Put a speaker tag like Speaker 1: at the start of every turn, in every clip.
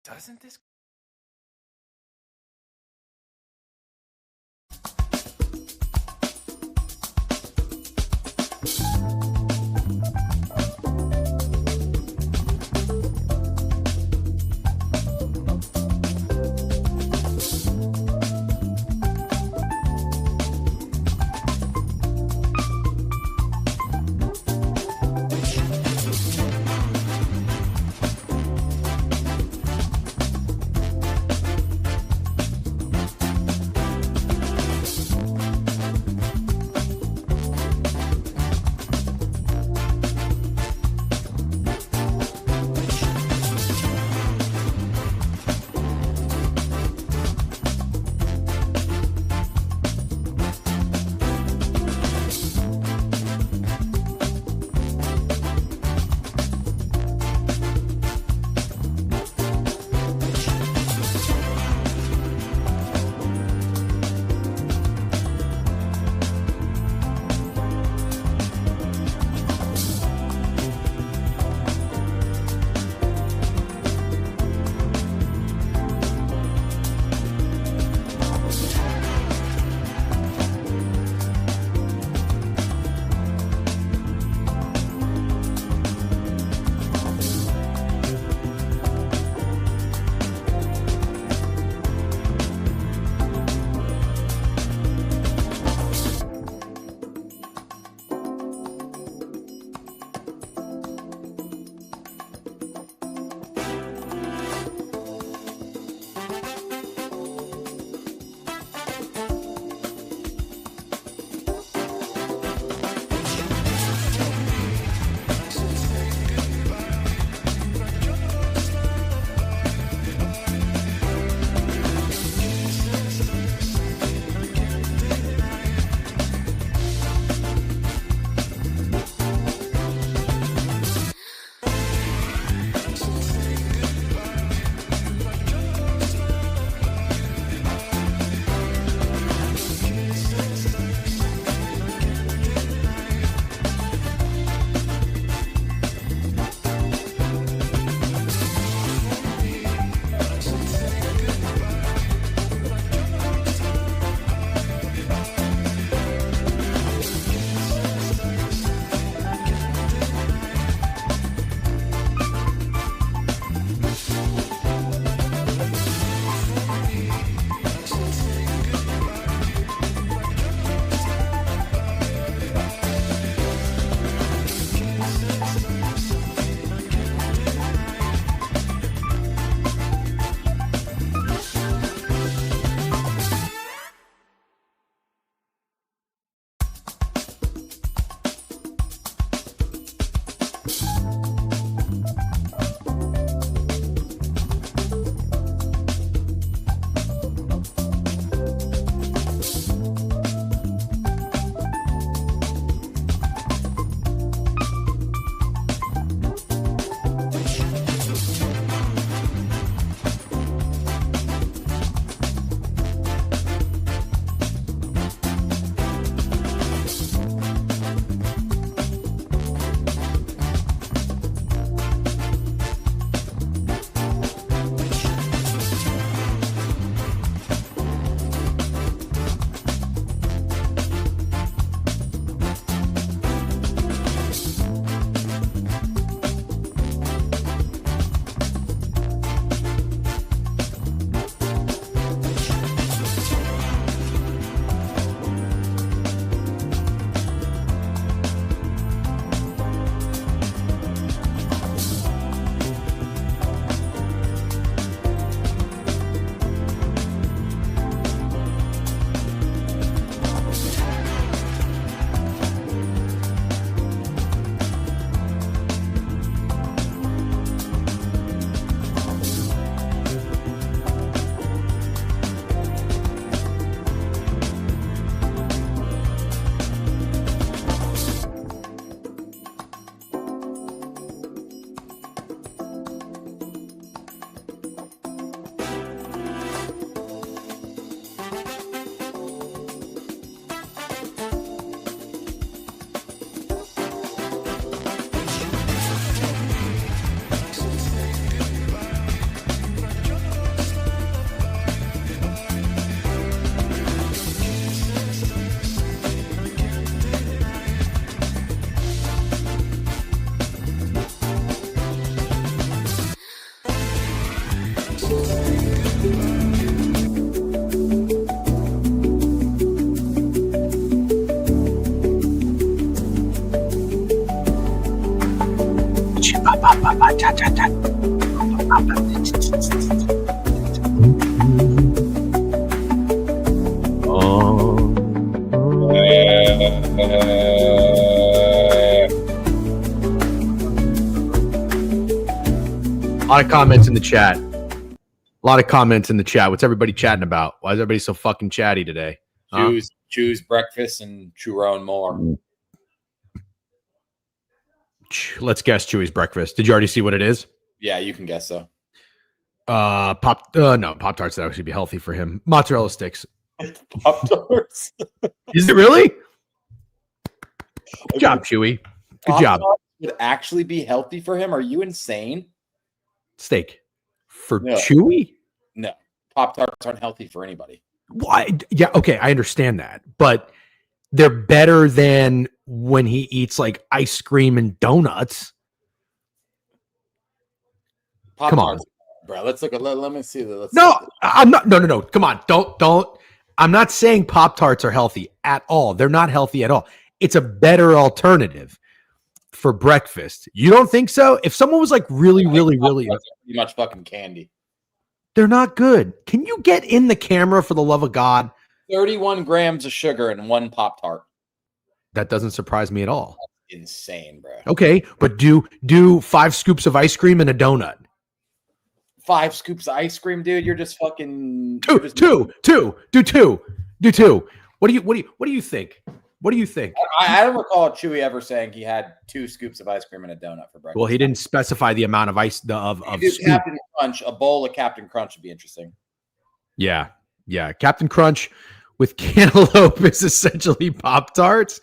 Speaker 1: Doesn't this? A lot of comments in the chat. What's everybody chatting about? Why is everybody so fucking chatty today?
Speaker 2: Choose breakfast and Sherrone Moore.
Speaker 1: Let's guess Chewy's breakfast. Did you already see what it is?
Speaker 2: Yeah, you can guess so.
Speaker 1: Pop-Tarts would actually be healthy for him. Mozzarella sticks.
Speaker 2: Pop-Tarts.
Speaker 1: Is it really? Good job, Chewy. Good job.
Speaker 2: Would actually be healthy for him? Are you insane?
Speaker 1: Steak for Chewy?
Speaker 2: No, Pop-Tarts aren't healthy for anybody.
Speaker 1: Why? Yeah, okay, I understand that, but they're better than when he eats like ice cream and donuts. Come on,
Speaker 2: bro. Let's look at. Let me see the.
Speaker 1: I'm not. No. Come on, don't. I'm not saying Pop-Tarts are healthy at all. They're not healthy at all. It's a better alternative for breakfast. You don't think so? If someone was like really
Speaker 2: pretty much fucking candy.
Speaker 1: They're not good. Can you get in the camera for the love of God?
Speaker 2: 31 grams of sugar in one Pop-Tart.
Speaker 1: That doesn't surprise me at all.
Speaker 2: That's insane, bro.
Speaker 1: Okay, but do 5 scoops of ice cream and a donut.
Speaker 2: 5 scoops of ice cream, dude. You're just fucking
Speaker 1: two. Do two. What do you think? What do you think?
Speaker 2: I don't recall Chewy ever saying he had 2 scoops of ice cream and a donut for breakfast.
Speaker 1: Well, he didn't specify the amount of ice of
Speaker 2: Captain Crunch. A bowl of Captain Crunch would be interesting.
Speaker 1: Yeah. Captain Crunch with cantaloupe is essentially Pop-Tarts.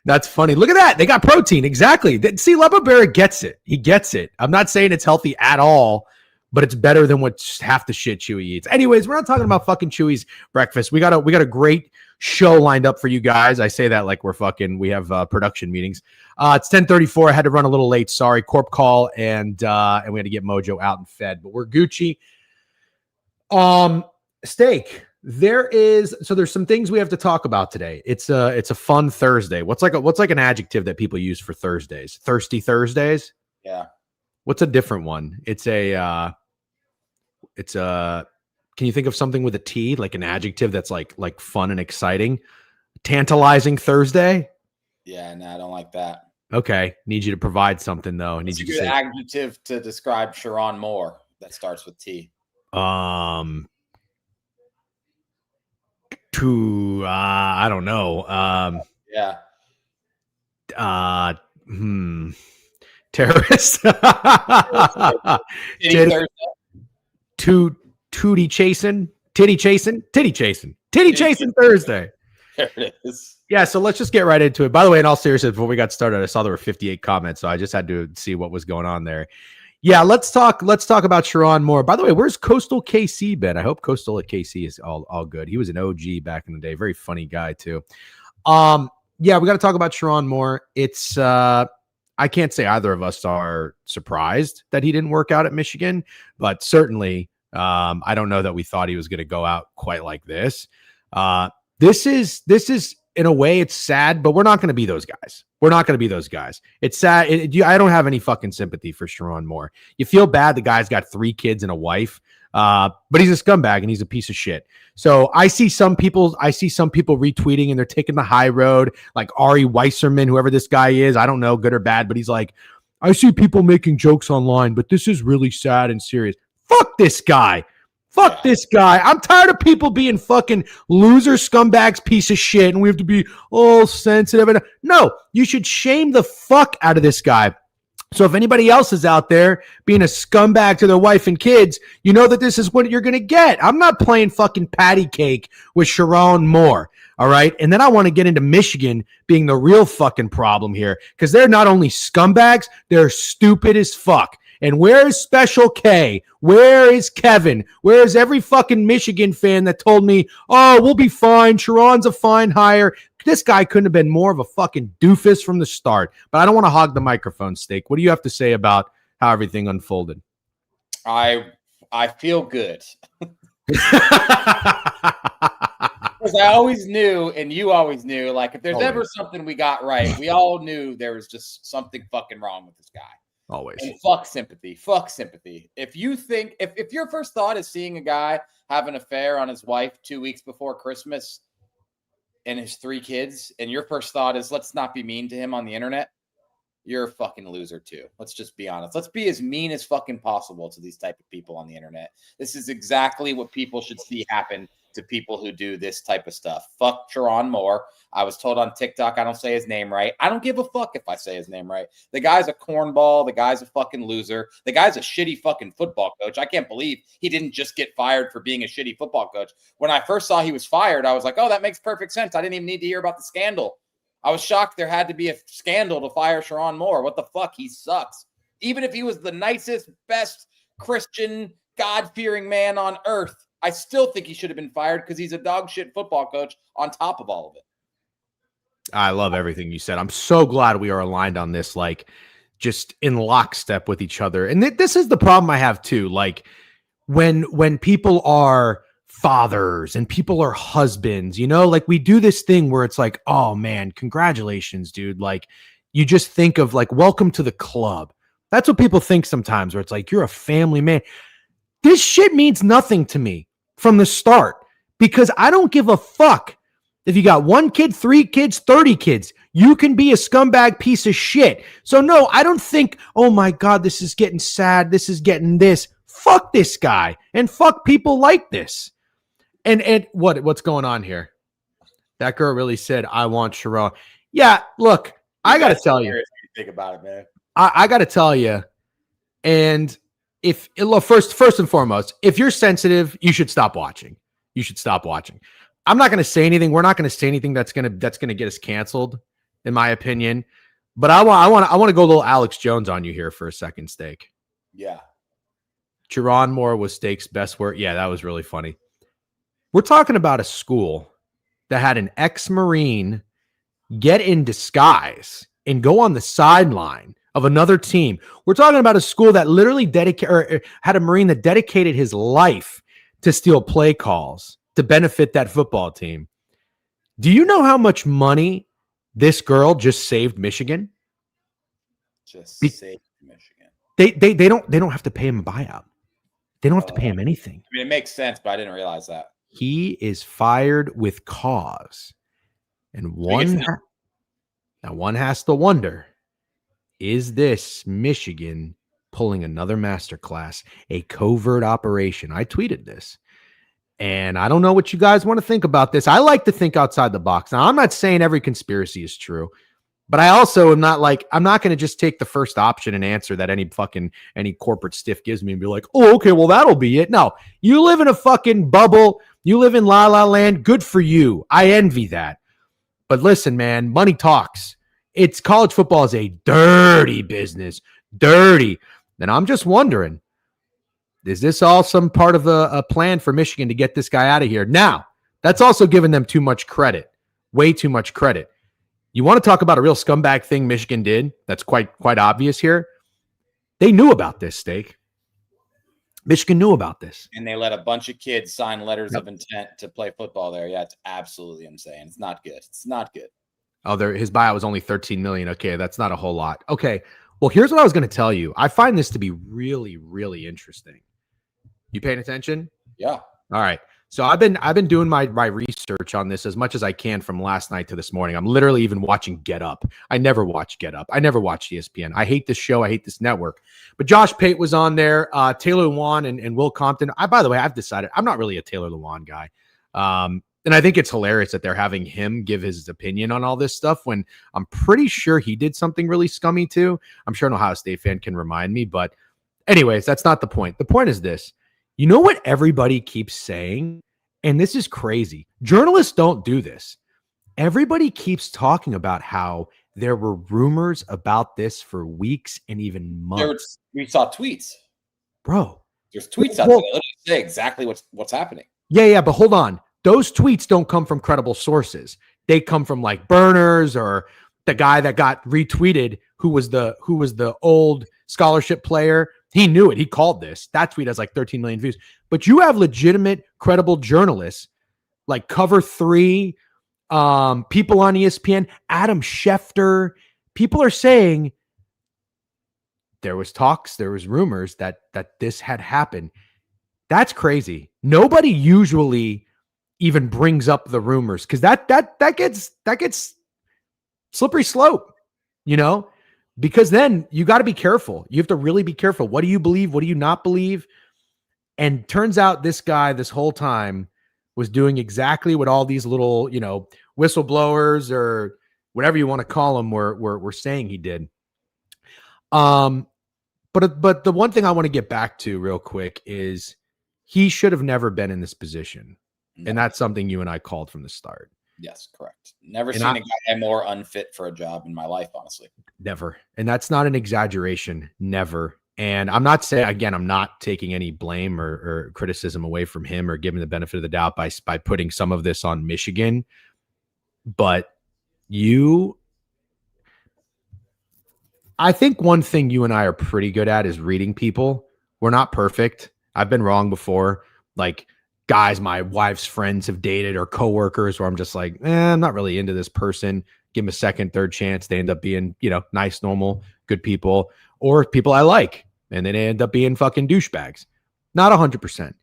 Speaker 1: That's funny. Look at that. They got protein. Exactly. See, Lepa Bear gets it. He gets it. I'm not saying it's healthy at all, but it's better than what half the shit Chewy eats. Anyways, we're not talking about fucking Chewy's breakfast. We got a great show lined up for you guys. I say that like we have production meetings. It's 10:34. I had to run a little late. Sorry. Corp call and we had to get Mojo out and fed, but we're Gucci. Steak. There's some things we have to talk about today. It's a fun Thursday. What's like an adjective that people use for Thursdays? Thirsty Thursdays?
Speaker 2: Yeah.
Speaker 1: What's a different one? Can you think of something with a T, like an adjective that's like fun and exciting? Tantalizing Thursday?
Speaker 2: Yeah, no, I don't like that.
Speaker 1: Okay. Need you to provide something though. I need you to say
Speaker 2: adjective to describe Sherrone Moore that starts with T.
Speaker 1: I don't know. Terrorist. Titty chasing Thursday.
Speaker 2: There it is.
Speaker 1: Yeah, so let's just get right into it. By the way, in all seriousness, before we got started, I saw there were 58 comments, so I just had to see what was going on there. Yeah, let's talk about Sherrone Moore. By the way, where's Coastal KC been? I hope Coastal at KC is all good. He was an OG back in the day. Very funny guy too. Yeah, we got to talk about Sherrone Moore. It's I can't say either of us are surprised that he didn't work out at Michigan, but certainly I don't know that we thought he was going to go out quite like this. This is in a way it's sad, but we're not going to be those guys. It's sad. I don't have any fucking sympathy for Sherrone Moore. You feel bad. The guy's got 3 kids and a wife, but he's a scumbag and he's a piece of shit. So I see some people retweeting and they're taking the high road, like Ari Weisserman, whoever this guy is. I don't know, good or bad, but he's like, I see people making jokes online, but this is really sad and serious. Fuck this guy. Fuck this guy. I'm tired of people being fucking loser scumbags, piece of shit, and we have to be all sensitive. No, you should shame the fuck out of this guy. So if anybody else is out there being a scumbag to their wife and kids, you know that this is what you're going to get. I'm not playing fucking patty cake with Sherrone Moore. All right. And then I want to get into Michigan being the real fucking problem here because they're not only scumbags, they're stupid as fuck. And where is Special K? Where is Kevin? Where is every fucking Michigan fan that told me, oh, we'll be fine. Sherrone's a fine hire. This guy couldn't have been more of a fucking doofus from the start. But I don't want to hog the microphone, Steak. What do you have to say about how everything unfolded?
Speaker 2: I feel good. Because I always knew, and you always knew, like, if there's ever something we got right, we all knew there was just something fucking wrong with this guy.
Speaker 1: Always.
Speaker 2: And fuck sympathy. Fuck sympathy. If you think if your first thought is seeing a guy have an affair on his wife 2 weeks before Christmas and his 3 kids, and your first thought is let's not be mean to him on the internet, you're a fucking loser too. Let's just be honest. Let's be as mean as fucking possible to these type of people on the internet. This is exactly what people should see happen to people who do this type of stuff. Fuck Sherrone Moore. I was told on TikTok I don't say his name right. I don't give a fuck if I say his name right. The guy's a cornball. The guy's a fucking loser. The guy's a shitty fucking football coach. I can't believe he didn't just get fired for being a shitty football coach. When I first saw he was fired, I was like, oh, that makes perfect sense. I didn't even need to hear about the scandal. I was shocked there had to be a scandal to fire Sherrone Moore. What the fuck? He sucks. Even if he was the nicest, best Christian, God-fearing man on earth, I still think he should have been fired because he's a dog shit football coach on top of all of it.
Speaker 1: I love everything you said. I'm so glad we are aligned on this, like just in lockstep with each other. And this is the problem I have too. Like when people are fathers and people are husbands, you know, like we do this thing where it's like, oh man, congratulations, dude. Like you just think of like, welcome to the club. That's what people think sometimes, where it's like, you're a family man. This shit means nothing to me from the start because I don't give a fuck if you got 1 kid, 3 kids, 30 kids. You can be a scumbag piece of shit. So no, I don't think, oh my God, this is getting sad. This is getting this. Fuck this guy and fuck people like this. And what's going on here? That girl really said, I want Sherrone. Yeah, look, I got to tell you.
Speaker 2: Think about it, man.
Speaker 1: I got to tell you. And look, first and foremost, if you're sensitive, you should stop watching. You should stop watching. I'm not going to say anything. We're not going to say anything that's going to get us canceled, in my opinion. But I want to go a little Alex Jones on you here for a second, Steak.
Speaker 2: Yeah.
Speaker 1: Sherrone Moore was Steak's best word. Yeah, that was really funny. We're talking about a school that had an ex-Marine get in disguise and go on the sideline of another team. We're talking about a school that literally had a Marine that dedicated his life to steal play calls to benefit that football team. Do you know how much money this girl just saved Michigan?
Speaker 2: Saved Michigan.
Speaker 1: They don't have to pay him a buyout. They don't have to pay him anything.
Speaker 2: I mean, it makes sense, but I didn't realize that.
Speaker 1: He is fired with cause. And one has to wonder, is this Michigan pulling another masterclass, a covert operation? I tweeted this. And I don't know what you guys want to think about this. I like to think outside the box. Now, I'm not saying every conspiracy is true, but I also am not like, I'm not going to just take the first option and answer that any corporate stiff gives me and be like, oh, okay, well, that'll be it. No, you live in a fucking bubble. You live in La La Land. Good for you. I envy that. But listen, man, money talks. College football is a dirty business. Dirty. And I'm just wondering, is this all some part of a plan for Michigan to get this guy out of here? Now, that's also giving them too much credit. Way too much credit. You want to talk about a real scumbag thing Michigan did? That's quite obvious here. They knew about this, Steak. Michigan knew about this.
Speaker 2: And they let a bunch of kids sign letters of intent to play football there. Yeah, it's absolutely insane. It's not good. It's not good.
Speaker 1: Oh, his buyout was only $13 million. Okay, that's not a whole lot. Okay, well, here's what I was going to tell you. I find this to be really, really interesting. You paying attention?
Speaker 2: Yeah.
Speaker 1: All right. So I've been doing my research on this as much as I can from last night to this morning. I'm literally even watching Get Up. I never watch Get Up. I never watch ESPN. I hate this show. I hate this network. But Josh Pate was on there. Taylor Lewan and Will Compton. By the way, I've decided I'm not really a Taylor Lewan guy. And I think it's hilarious that they're having him give his opinion on all this stuff when I'm pretty sure he did something really scummy too. I'm sure an Ohio State fan can remind me. But anyways, that's not the point. The point is this. You know what everybody keeps saying? And this is crazy. Journalists don't do this. Everybody keeps talking about how there were rumors about this for weeks and even months.
Speaker 2: We saw tweets.
Speaker 1: Bro.
Speaker 2: There's tweets out there that literally say exactly what's happening.
Speaker 1: Yeah, but hold on. Those tweets don't come from credible sources. They come from like burners or the guy that got retweeted who was the old scholarship player. He knew it. He called this. That tweet has like 13 million views. But you have legitimate, credible journalists like Cover 3, people on ESPN, Adam Schefter. People are saying there was talks, there was rumors that this had happened. That's crazy. Nobody usually even brings up the rumors because that gets slippery slope, because then you got to be careful. You have to really be careful. What do you believe? What do you not believe? And turns out this guy this whole time was doing exactly what all these little, whistleblowers or whatever you want to call them were saying he did. But the one thing I want to get back to real quick is he should have never been in this position. No. And that's something you and I called from the start.
Speaker 2: Yes, correct. Never seen a guy more unfit for a job in my life, honestly.
Speaker 1: Never. And that's not an exaggeration. Never. And I'm not saying, again, I'm not taking any blame or criticism away from him or giving the benefit of the doubt by putting some of this on Michigan. But I think one thing you and I are pretty good at is reading people. We're not perfect. I've been wrong before. Like guys my wife's friends have dated or coworkers where I'm just like, I'm not really into this person. Give them a second, third chance. They end up being, nice, normal, good people, or people I like. And then they end up being fucking douchebags. Not 100%.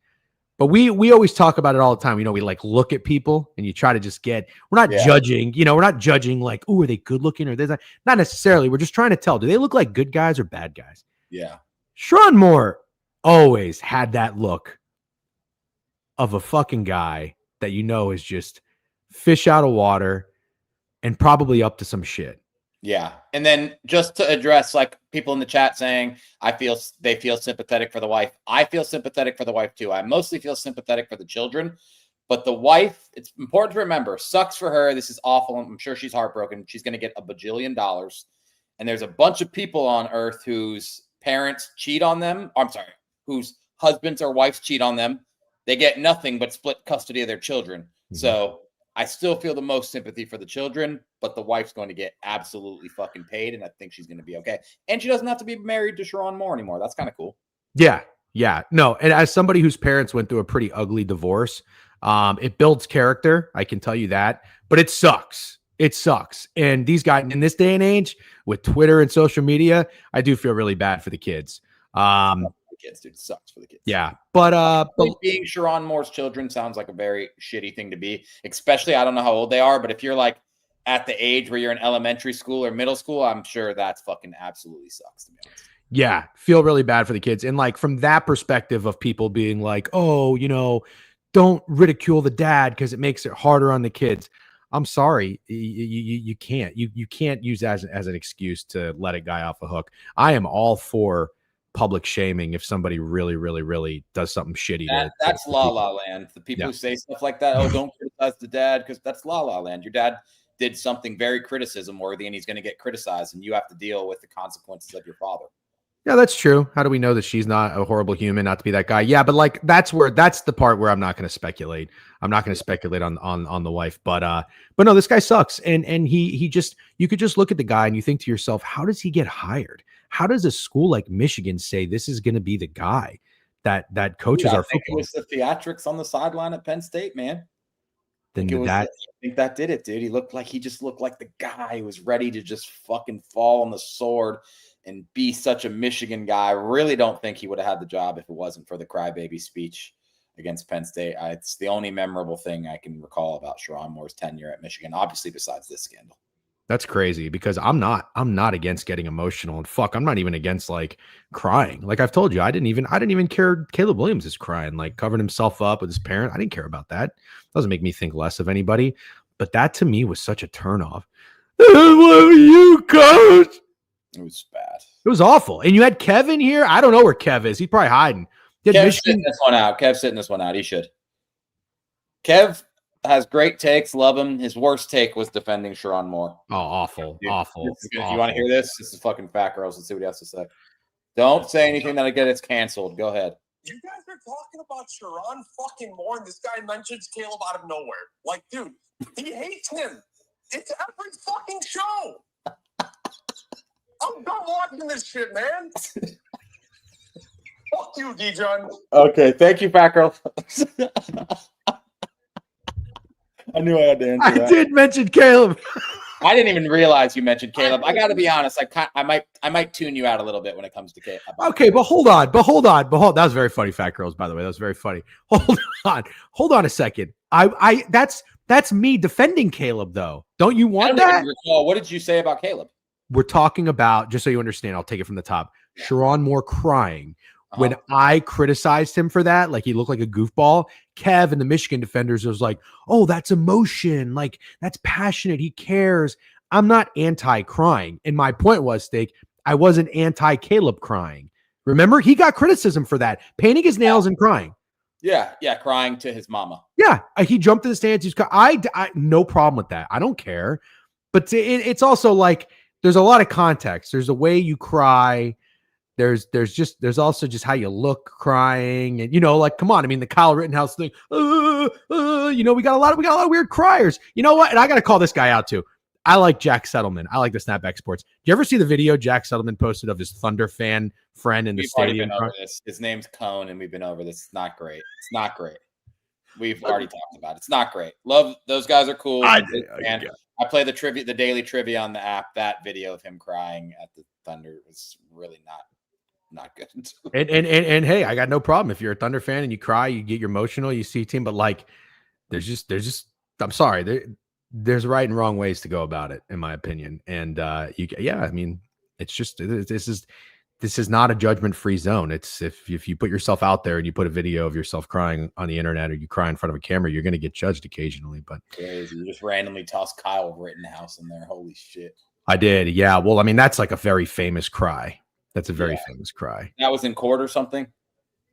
Speaker 1: But we always talk about it all the time. We like look at people and you try to just we're not judging, we're not judging like, oh, are they good looking or this? Not necessarily. We're just trying to tell, do they look like good guys or bad guys?
Speaker 2: Yeah.
Speaker 1: Sherrone Moore always had that look of a fucking guy that is just fish out of water and probably up to some shit.
Speaker 2: Yeah. And then just to address like people in the chat saying, they feel sympathetic for the wife. I feel sympathetic for the wife too. I mostly feel sympathetic for the children, but the wife, it's important to remember, sucks for her. This is awful. I'm sure she's heartbroken. She's going to get $1 bajillion. And there's a bunch of people on earth whose parents cheat on them. Whose husbands or wives cheat on them. They get nothing but split custody of their children. Mm-hmm. So I still feel the most sympathy for the children, but the wife's going to get absolutely fucking paid, and I think she's going to be okay. And she doesn't have to be married to Sherrone Moore anymore. That's kind of cool.
Speaker 1: Yeah. No, and as somebody whose parents went through a pretty ugly divorce, it builds character. I can tell you that, but it sucks. It sucks. And these guys in this day and age with Twitter and social media, I do feel really bad for the kids.
Speaker 2: Kids, dude, sucks for the kids.
Speaker 1: Yeah, but
Speaker 2: being Sherrone Moore's children sounds like a very shitty thing to be, especially I don't know how old they are, but if you're like at the age where you're in elementary school or middle school, I'm sure that's fucking absolutely sucks to be honest.
Speaker 1: Yeah, feel really bad for the kids. And like from that perspective of people being like, oh, don't ridicule the dad because it makes it harder on the kids. I'm sorry, you can't. You can't use that as an excuse to let a guy off a hook. I am all for public shaming if somebody really, really, really does something shitty.
Speaker 2: That's La La Land. The people who say stuff like that, oh, don't criticize the dad, because that's La La Land. Your dad did something very criticism worthy and he's going to get criticized and you have to deal with the consequences of your father. Yeah,
Speaker 1: that's true. How do we know that she's not a horrible human, not to be that guy? Yeah, but like that's the part where I'm not going to speculate. I'm not going to speculate on the wife, but no, this guy sucks. And he just, you could just look at the guy and you think to yourself, how does he get hired? How does a school like Michigan say this is going to be the guy that coaches our football?
Speaker 2: It was the theatrics on the sideline at Penn State, man.
Speaker 1: I
Speaker 2: think that did it, dude. He just looked like the guy who was ready to just fucking fall on the sword and be such a Michigan guy. I really don't think he would have had the job if it wasn't for the crybaby speech against Penn State. It's the only memorable thing I can recall about Sherrone Moore's tenure at Michigan, obviously besides this scandal.
Speaker 1: That's crazy because I'm not against getting emotional, and fuck, I'm not even against like crying. Like I've told you, I didn't even care. Caleb Williams is crying, like covering himself up with his parent. I didn't care about that. Doesn't make me think less of anybody. But that to me was such a turnoff. I love you, coach.
Speaker 2: It was bad.
Speaker 1: It was awful. And you had Kevin here. I don't know where Kev is. He's probably hiding.
Speaker 2: Kev's sitting this one out. Kev's sitting this one out. He should. Kev has great takes. Love him. His worst take was defending Sherrone Moore.
Speaker 1: Oh, awful.
Speaker 2: Dude,
Speaker 1: awful.
Speaker 2: You want to hear this? This is fucking Fat Girls. Let's see what he has to say. Don't say anything that gets canceled. Go ahead.
Speaker 3: You guys are talking about Sherrone fucking Moore, and this guy mentions Caleb out of nowhere. Like, dude, he hates him. It's every fucking show. I'm done watching this shit, man. Fuck you, Dijon.
Speaker 2: Okay, thank you, Fat Girl. I knew I had to answer that.
Speaker 1: I did mention Caleb.
Speaker 2: I didn't even realize you mentioned Caleb. I got to be honest. I might tune you out a little bit when it comes to Caleb.
Speaker 1: Okay, but hold on. That was very funny, Fat Girls, by the way. That was very funny. Hold on a second. That's me defending Caleb, though. Don't you want
Speaker 2: I don't
Speaker 1: that?
Speaker 2: even recall. What did you say about Caleb?
Speaker 1: We're talking about, just so you understand, I'll take it from the top. Sherrone Moore crying. When I criticized him for that, like he looked like a goofball, Kev and the Michigan defenders was like, oh, that's emotion. Like, that's passionate. He cares. I'm not anti-crying. And my point was, Steak, I wasn't anti-Caleb crying. Remember, he got criticism for that. Painting his nails and crying.
Speaker 2: Yeah, crying to his mama.
Speaker 1: Yeah, he jumped in the stands. I no problem with that. I don't care. But it's also like, there's a lot of context. There's a way you cry. There's also just how you look crying, and like, come on. I mean, the Kyle Rittenhouse thing. We got a lot of weird criers. You know what? And I got to call this guy out too. I like Jack Settleman. I like the Snapback Sports. Do you ever see the video Jack Settleman posted of his Thunder fan friend in the stadium?
Speaker 2: Been over this. His name's Cone, and we've been over this. It's not great. It's not great. We've already talked about it. It's not great. Love those guys are cool. I play the daily trivia on the app. That video of him crying at the Thunder was really not good.
Speaker 1: and hey, I got no problem if you're a Thunder fan and you cry, you get your emotional, you see team, but like, there's just I'm sorry, there's right and wrong ways to go about it, in my opinion. And I mean, it's just this is not a judgment-free zone. It's if you put yourself out there and you put a video of yourself crying on the internet, or you cry in front of a camera, you're going to get judged occasionally. But
Speaker 2: crazy, you just randomly toss Kyle Rittenhouse in there. Holy shit!
Speaker 1: I did, yeah. Well, I mean, that's like a very famous cry. That's a very famous cry.
Speaker 2: That was in court or something.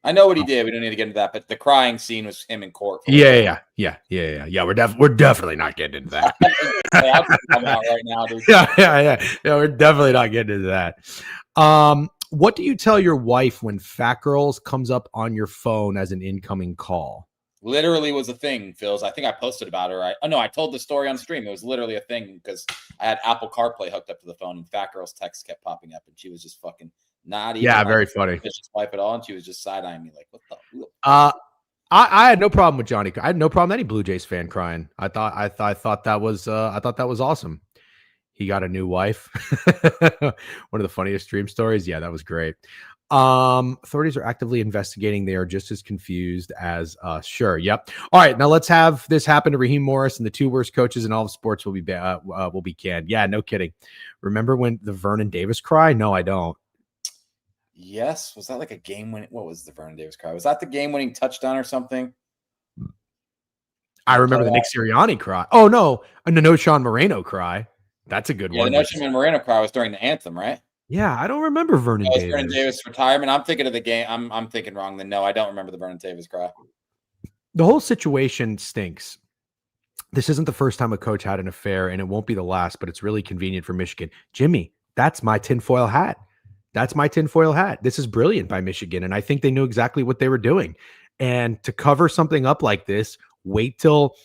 Speaker 2: I know what he did. We don't need to get into that, but the crying scene was him in court.
Speaker 1: Yeah. We're definitely not getting into that.
Speaker 2: I'm out right now, dude.
Speaker 1: Yeah. We're definitely not getting into that. What do you tell your wife when Fat Girls comes up on your phone as an incoming call?
Speaker 2: Literally was a thing, Phils. I think I posted about it, right? Oh no, I told the story on stream. It was literally a thing because I had Apple CarPlay hooked up to the phone, and Fat Girl's text kept popping up, and she was just fucking not even.
Speaker 1: Yeah, very funny.
Speaker 2: Wife at all, and she was just side eyeing me like, "What the?"
Speaker 1: I had no problem with Johnny. I had no problem with any Blue Jays fan crying. I thought that was awesome. He got a new wife. One of the funniest stream stories. Yeah, that was great. Authorities are actively investigating. They are just as confused as sure. Yep. All right, now let's have this happen to Raheem Morris, and the two worst coaches in all of sports will be canned. Yeah, no kidding. Remember when the Vernon Davis cry? No, I don't.
Speaker 2: Yes. Was that like a game winning? What was the Vernon Davis cry? Was that the game winning touchdown or something?
Speaker 1: I remember the Nick Sirianni cry. Oh no, a Sean Moreno cry. That's a good one.
Speaker 2: The Sean Moreno cry was during the anthem, right?
Speaker 1: Yeah, I don't remember Vernon Davis.
Speaker 2: Vernon Davis retirement. I'm thinking of the game. I'm thinking wrong. Then no, I don't remember the Vernon Davis cry.
Speaker 1: The whole situation stinks. This isn't the first time a coach had an affair, and it won't be the last, but it's really convenient for Michigan. Jimmy, that's my tinfoil hat. This is brilliant by Michigan, and I think they knew exactly what they were doing. And to cover something up like this, wait till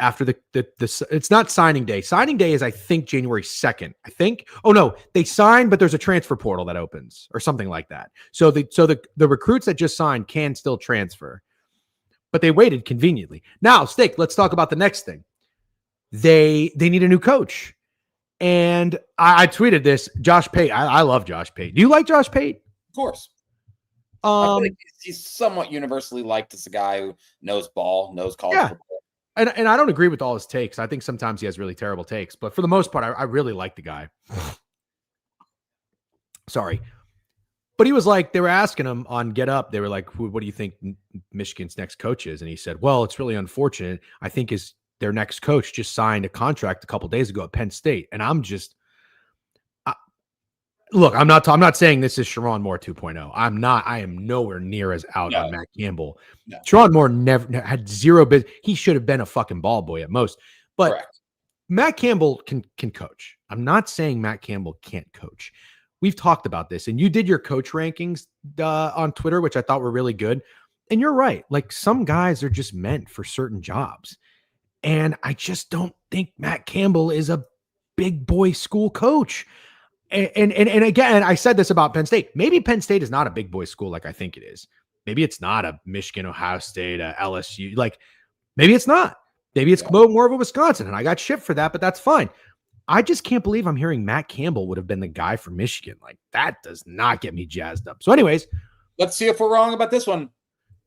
Speaker 1: after the it's not signing day. Signing day is, I think, January 2nd. I think. Oh no, they signed, but there's a transfer portal that opens or something like that. So the recruits that just signed can still transfer, but they waited conveniently. Now, Stick, let's talk about the next thing. They need a new coach. And I tweeted this. Josh Pate. I love Josh Pate. Do you like Josh Pate?
Speaker 2: Of course. I feel like he's somewhat universally liked as a guy who knows ball, knows college football.
Speaker 1: And I don't agree with all his takes. I think sometimes he has really terrible takes, but for the most part, I really like the guy. Sorry. But he was like, they were asking him on Get Up. They were like, what do you think Michigan's next coach is? And he said, well, it's really unfortunate. I think their next coach just signed a contract a couple days ago at Penn State. And I'm just, look, I'm not saying this is Sherrone Moore 2.0. I am nowhere near as out on Matt Campbell. No. Sherrone Moore never had zero business. He should have been a fucking ball boy at most. But correct. Matt Campbell can coach. I'm not saying Matt Campbell can't coach. We've talked about this, and you did your coach rankings on Twitter, which I thought were really good. And you're right. Like, some guys are just meant for certain jobs. And I just don't think Matt Campbell is a big boy school coach. And again, I said this about Penn State. Maybe Penn State is not a big boy school like I think it is. Maybe it's not a Michigan, Ohio State, a LSU. Like, maybe it's not. Maybe it's more of a Wisconsin, and I got shit for that, but that's fine. I just can't believe I'm hearing Matt Campbell would have been the guy for Michigan. Like, that does not get me jazzed up. So anyways,
Speaker 2: let's see if we're wrong about this one.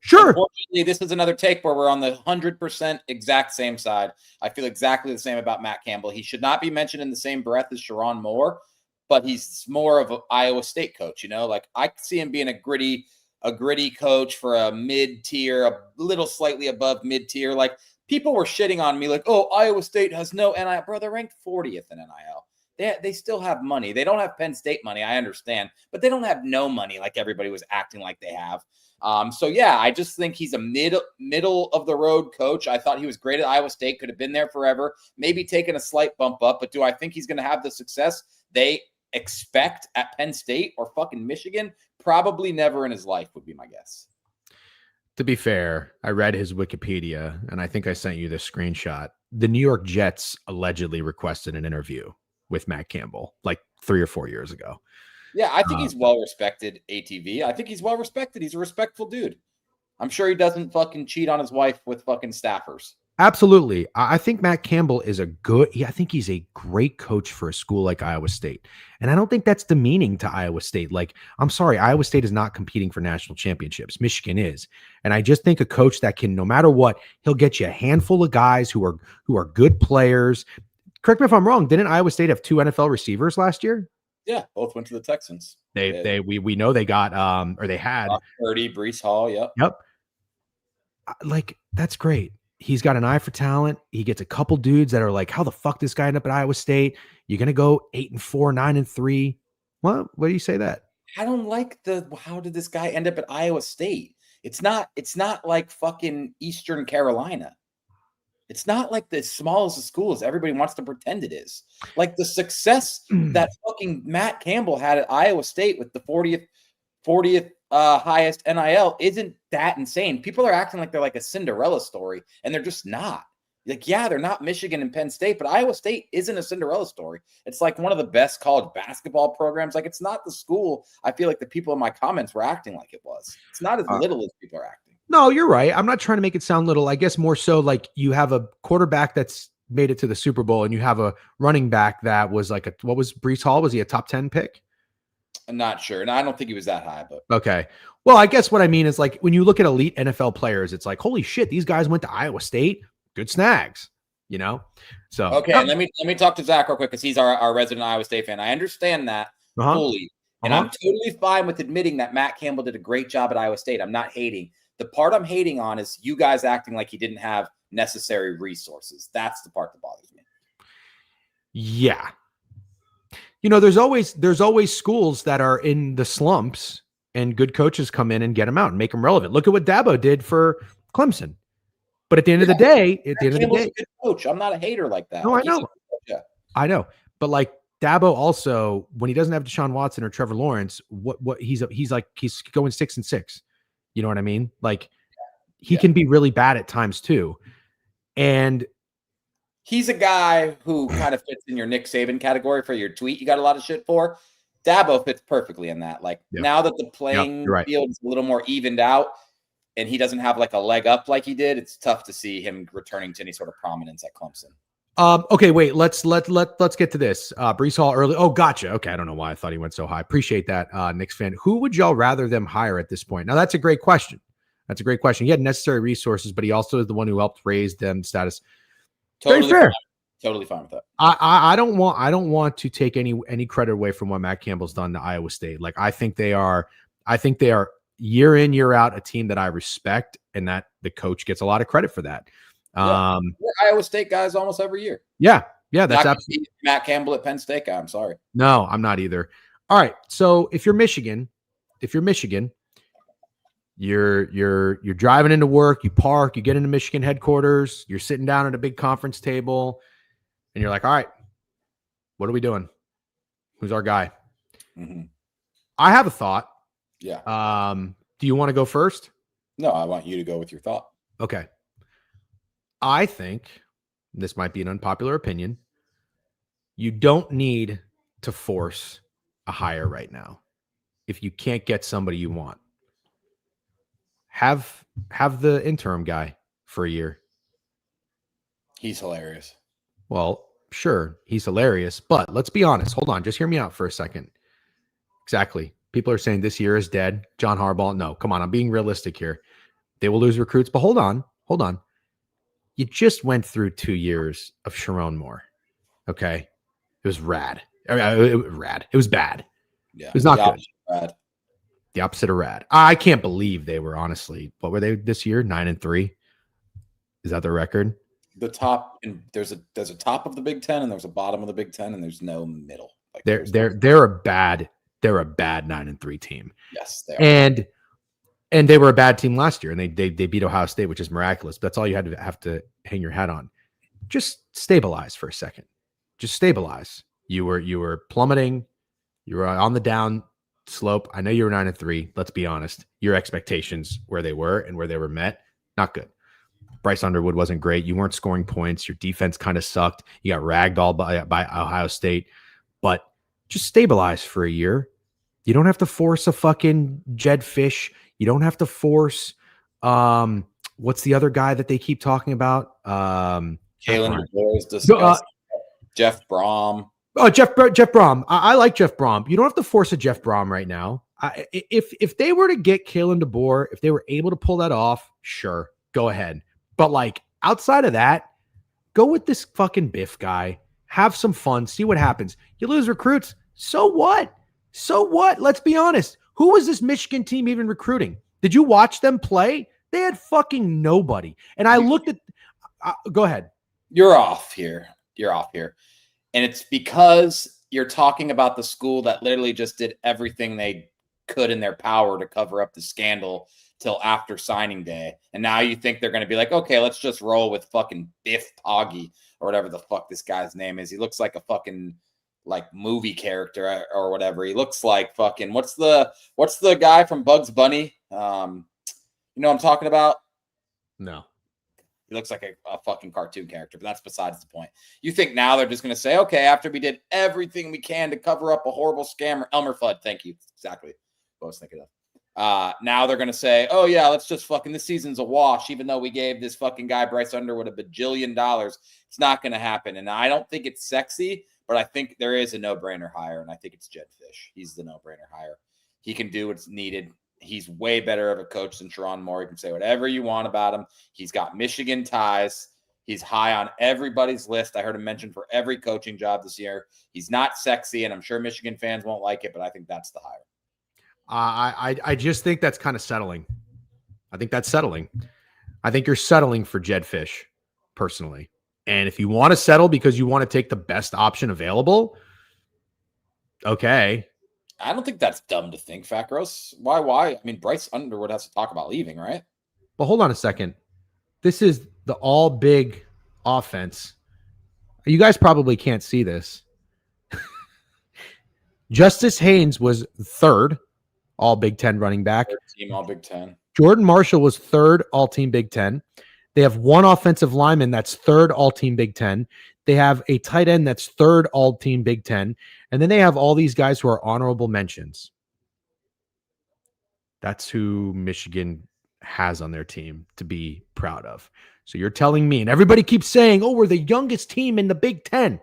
Speaker 1: Sure.
Speaker 2: Unfortunately, this is another take where we're on the 100% exact same side. I feel exactly the same about Matt Campbell. He should not be mentioned in the same breath as Sherrone Moore, but he's more of an Iowa State coach. Like I see him being a gritty coach for a mid-tier, a little slightly above mid-tier. Like people were shitting on me like, oh, Iowa State has no NIL. Bro, they're ranked 40th in NIL. They still have money. They don't have Penn State money, I understand, but they don't have no money like everybody was acting like they have. So yeah, I just think he's a middle of the road coach. I thought he was great at Iowa State, could have been there forever, maybe taken a slight bump up, but do I think he's going to have the success they expect at Penn State or fucking Michigan? Probably never in his life would be my guess.
Speaker 1: To be fair, I read his Wikipedia and I think I sent you this screenshot. The New York Jets allegedly requested an interview with Matt Campbell like 3 or 4 years ago.
Speaker 2: Yeah, I think he's well-respected, ATV. I think he's well-respected. He's a respectful dude. I'm sure he doesn't fucking cheat on his wife with fucking staffers.
Speaker 1: Absolutely. I think Matt Campbell is I think he's a great coach for a school like Iowa State. And I don't think that's demeaning to Iowa State. Like, I'm sorry, Iowa State is not competing for national championships. Michigan is. And I just think a coach that can, no matter what, he'll get you a handful of guys who are good players. Correct me if I'm wrong. Didn't Iowa State have 2 NFL receivers last year?
Speaker 2: Yeah, both went to the Texans.
Speaker 1: We know they got or they had
Speaker 2: Purdy, Breece Hall. Yep.
Speaker 1: Like, that's great. He's got an eye for talent. He gets a couple dudes that are like, how the fuck this guy end up at Iowa State? You're gonna go 8-4, 9-3. What do you say that?
Speaker 2: I don't like how did this guy end up at Iowa State? It's not like fucking Eastern Carolina. It's not like the smallest of schools everybody wants to pretend it is. Like the success that fucking Matt Campbell had at Iowa State with the 40th highest NIL isn't that insane. People are acting like they're like a Cinderella story, and they're just not. Like, yeah, they're not Michigan and Penn State, but Iowa State isn't a Cinderella story. It's like one of the best college basketball programs. Like, it's not the school I feel like the people in my comments were acting like it was. It's not as little as people are acting.
Speaker 1: No, you're right. I'm not trying to make it sound little. I guess more so like you have a quarterback that's made it to the Super Bowl and you have a running back that was like what was Breece Hall? Was he a top 10 pick?
Speaker 2: I'm not sure. And I don't think he was that high, but
Speaker 1: okay. Well, I guess what I mean is like when you look at elite NFL players, it's like, holy shit, these guys went to Iowa State. Good snags, So
Speaker 2: okay, let me talk to Zach real quick because he's our resident Iowa State fan. I understand that fully. And I'm totally fine with admitting that Matt Campbell did a great job at Iowa State. I'm not hating. The part I'm hating on is you guys acting like he didn't have necessary resources. That's the part that bothers me.
Speaker 1: Yeah. There's always schools that are in the slumps and good coaches come in and get them out and make them relevant. Look at what Dabo did for Clemson. But at the end of the day,
Speaker 2: a good coach. I'm not a hater like that.
Speaker 1: No,
Speaker 2: like,
Speaker 1: I know. I know. But like Dabo also, when he doesn't have Deshaun Watson or Trevor Lawrence, he's going 6-6. You know what I mean? Like he can be really bad at times too. And
Speaker 2: he's a guy who kind of fits in your Nick Saban category for your tweet you got a lot of shit for. Dabo fits perfectly in that. Like now that the playing field is a little more evened out and he doesn't have like a leg up like he did, it's tough to see him returning to any sort of prominence at Clemson.
Speaker 1: Okay, wait, let's get to this. Breece Hall early. Oh, gotcha. Okay, I don't know why I thought he went so high. Appreciate that, Knicks fan. Who would y'all rather them hire at this point? Now, that's a great question. He had necessary resources, but he also is the one who helped raise them status.
Speaker 2: Totally
Speaker 1: very fair.
Speaker 2: Totally fine with that.
Speaker 1: I don't want to take any credit away from what Matt Campbell's done to Iowa State. Like I think they are year in, year out a team that I respect, and that the coach gets a lot of credit for that.
Speaker 2: We're Iowa State guys almost every year.
Speaker 1: Yeah, that's absolutely
Speaker 2: Matt Campbell at Penn State guy. I'm sorry.
Speaker 1: No, I'm not either. All right, so if you're Michigan, you're driving into work, you park, you get into Michigan headquarters, you're sitting down at a big conference table, and you're like, all right, what are we doing? Who's our guy?
Speaker 2: Mm-hmm.
Speaker 1: I have a thought.
Speaker 2: Yeah.
Speaker 1: Do you want to go first?
Speaker 2: No, I want you to go with your thought.
Speaker 1: Okay. I think this might be an unpopular opinion. You don't need to force a hire right now. If you can't get somebody you want, have the interim guy for a year.
Speaker 2: He's hilarious.
Speaker 1: Well, Sure, he's hilarious, but let's be honest. Hold on, just hear me out for a second. Exactly. People are saying this year is dead. John Harbaugh. No, come on. I'm being realistic here. They will lose recruits, but hold on. Hold on. You just went through 2 years of Sherrone Moore. Okay. It was rad. Rad. It was bad.
Speaker 2: Yeah.
Speaker 1: It was not good.
Speaker 2: Rad.
Speaker 1: The opposite of rad. I can't believe they were, honestly. What were they this year? 9-3. Is that the record?
Speaker 2: The top, and there's a top of the Big Ten, and there's a bottom of the Big Ten, and there's no middle. Like
Speaker 1: they're a bad 9-3 team.
Speaker 2: Yes, they are.
Speaker 1: And they were a bad team last year, and they beat Ohio State, which is miraculous. But that's all you have to hang your hat on. Just stabilize for a second. Just stabilize. You were plummeting. You were on the down slope. I know you were 9-3. Let's be honest. Your expectations where they were and where they were met, not good. Bryce Underwood wasn't great. You weren't scoring points. Your defense kind of sucked. You got ragdolled by Ohio State. But just stabilize for a year. You don't have to force a fucking Jed Fish. You don't have to force what's the other guy that they keep talking about?
Speaker 2: Kalen DeBoer is discussed. Jeff Brom.
Speaker 1: Oh, Jeff Brom. I like Jeff Brom. You don't have to force a Jeff Brom right now. If they were to get Kalen DeBoer, if they were able to pull that off, sure, go ahead. But like outside of that, go with this fucking Biff guy. Have some fun. See what happens. You lose recruits. So what? So what? Let's be honest. Who was this Michigan team even recruiting? Did you watch them play? They had fucking nobody. And I looked at go ahead.
Speaker 2: You're off here. And it's because you're talking about the school that literally just did everything they could in their power to cover up the scandal till after signing day. And now you think they're going to be like, okay, let's just roll with fucking Biff Poggy or whatever the fuck this guy's name is. He looks like a fucking like movie character or whatever. He looks like fucking what's the guy from Bugs Bunny? You know what I'm talking about?
Speaker 1: No.
Speaker 2: He looks like a fucking cartoon character, but that's besides the point. You think now they're just going to say, okay, after we did everything we can to cover up a horrible scammer, Elmer Fudd, thank you. Exactly what I was thinking of. Now they're going to say, oh, yeah, let's just fucking, this season's a wash, even though we gave this fucking guy Bryce Underwood $1 bajillion. It's not going to happen. And I don't think it's sexy, but I think there is a no-brainer hire, and I think it's Jed Fish. He's the no-brainer hire. He can do what's needed. He's way better of a coach than Sherrone Moore. You can say whatever you want about him. He's got Michigan ties. He's high on everybody's list. I heard him mentioned for every coaching job this year. He's not sexy, and I'm sure Michigan fans won't like it, but I think that's the hire.
Speaker 1: I just think that's kind of settling. I think that's settling. I think you're settling for Jed Fish, personally. And if you want to settle because you want to take the best option available, okay.
Speaker 2: I don't think that's dumb to think, Fat Gross. Why? I mean, Bryce Underwood has to talk about leaving, right?
Speaker 1: But hold on a second. This is the all big offense. You guys probably can't see this. Justice Haynes was third all Big Ten running back.
Speaker 2: Third team all Big Ten.
Speaker 1: Jordan Marshall was third all team Big Ten. They have one offensive lineman that's third all team Big Ten. They have a tight end that's third all team Big Ten. And then they have all these guys who are honorable mentions. That's who Michigan has on their team to be proud of. So you're telling me, and everybody keeps saying, oh, we're the youngest team in the Big Ten.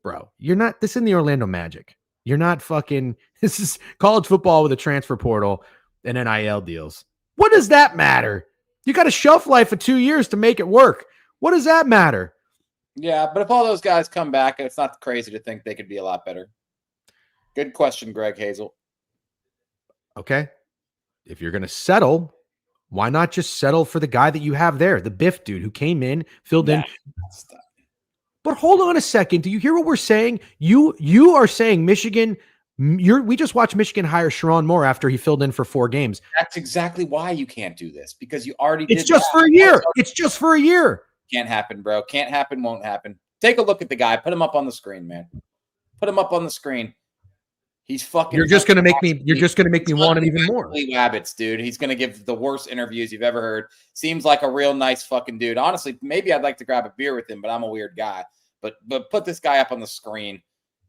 Speaker 1: Bro, you're not, this isn't the Orlando Magic. You're not fucking, this is college football with a transfer portal and NIL deals. What does that matter? You got a shelf life of 2 years to make it work. What does that matter?
Speaker 2: Yeah, but if all those guys come back, it's not crazy to think they could be a lot better. Good question, Greg Hazel.
Speaker 1: Okay. If you're going to settle, why not just settle for the guy that you have there, the Biff dude who came in, filled in. But hold on a second. Do you hear what we're saying? You are saying Michigan. We just watched Michigan hire Sherrone Moore after he filled in for 4 games.
Speaker 2: That's exactly why you can't do this, because you already did.
Speaker 1: It's just for a year. It's just for a year.
Speaker 2: Can't happen, bro. Can't happen. Won't happen. Take a look at the guy. Put him up on the screen, man. Put him up on the screen. He's fucking.
Speaker 1: You're just gonna make me. You're just gonna make me want it even more.
Speaker 2: Wabbits, dude. He's gonna give the worst interviews you've ever heard. Seems like a real nice fucking dude. Honestly, maybe I'd like to grab a beer with him, but I'm a weird guy. But put this guy up on the screen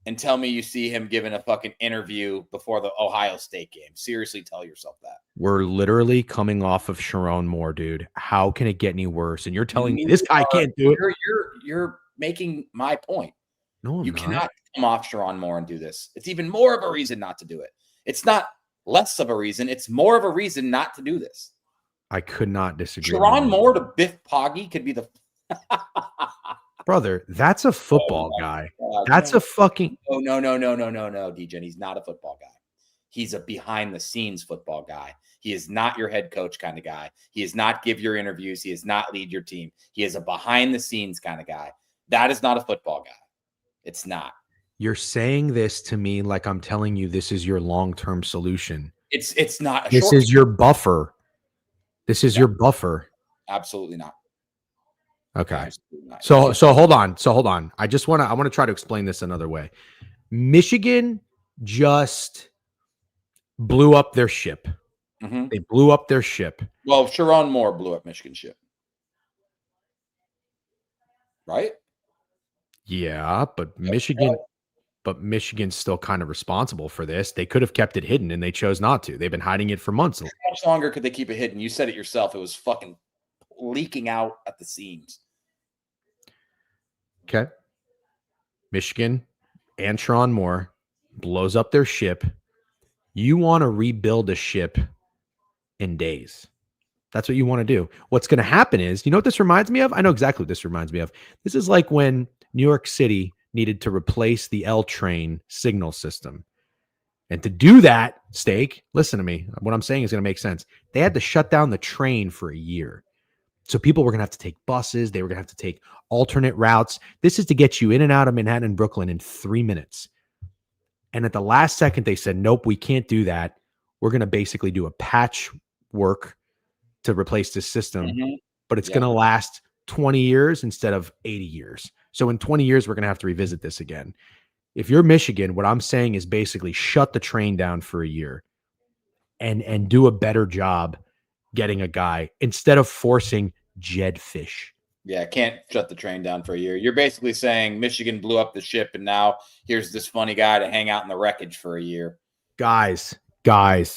Speaker 2: and tell me you see him giving a fucking interview before the Ohio State game. Seriously, tell yourself that.
Speaker 1: We're literally coming off of Sherrone Moore, dude. How can it get any worse? And you're telling me this guy can't do it.
Speaker 2: You're making my point.
Speaker 1: No, I'm
Speaker 2: You
Speaker 1: not.
Speaker 2: cannot come off Sherrone Moore and do this. It's even more of a reason not to do it. It's not less of a reason. It's more of a reason not to do this.
Speaker 1: I could not disagree.
Speaker 2: Sherrone Moore to Biff Poggi could be the
Speaker 1: brother. That's a football guy. That's a fucking.
Speaker 2: Oh, no, DJ. He's not a football guy. He's a behind the scenes football guy. He is not your head coach kind of guy. He is not give your interviews. He is not lead your team. He is a behind the scenes kind of guy. That is not a football guy. It's not.
Speaker 1: You're saying this to me like I'm telling you this is your long-term solution.
Speaker 2: It's not.
Speaker 1: This is your buffer. This is your buffer.
Speaker 2: Absolutely not.
Speaker 1: Okay.
Speaker 2: Absolutely not.
Speaker 1: So hold on. I want to try to explain this another way. Michigan just blew up their ship.
Speaker 2: Mm-hmm.
Speaker 1: They blew up their ship.
Speaker 2: Well, Sherrone Moore blew up Michigan's ship. Right?
Speaker 1: Yeah, but Michigan's still kind of responsible for this. They could have kept it hidden and they chose not to. They've been hiding it for months.
Speaker 2: How much longer could they keep it hidden? You said it yourself. It was fucking leaking out at the seams.
Speaker 1: Okay. Michigan and Sherrone Moore blows up their ship. You want to rebuild a ship in days. That's what you want to do. What's going to happen is, you know what this reminds me of? I know exactly what this reminds me of. This is like when New York City needed to replace the L train signal system. And to do that, Steak, listen to me. What I'm saying is going to make sense. They had to shut down the train for a year. So people were going to have to take buses. They were going to have to take alternate routes. This is to get you in and out of Manhattan and Brooklyn in 3 minutes. And at the last second, they said, nope, we can't do that. We're going to basically do a patchwork to replace this system, but it's going to last 20 years instead of 80 years. So in 20 years, we're going to have to revisit this again. If you're Michigan, what I'm saying is basically shut the train down for a year and do a better job getting a guy instead of forcing Jed Fish.
Speaker 2: Yeah, can't shut the train down for a year. You're basically saying Michigan blew up the ship and now here's this funny guy to hang out in the wreckage for a year.
Speaker 1: Guys,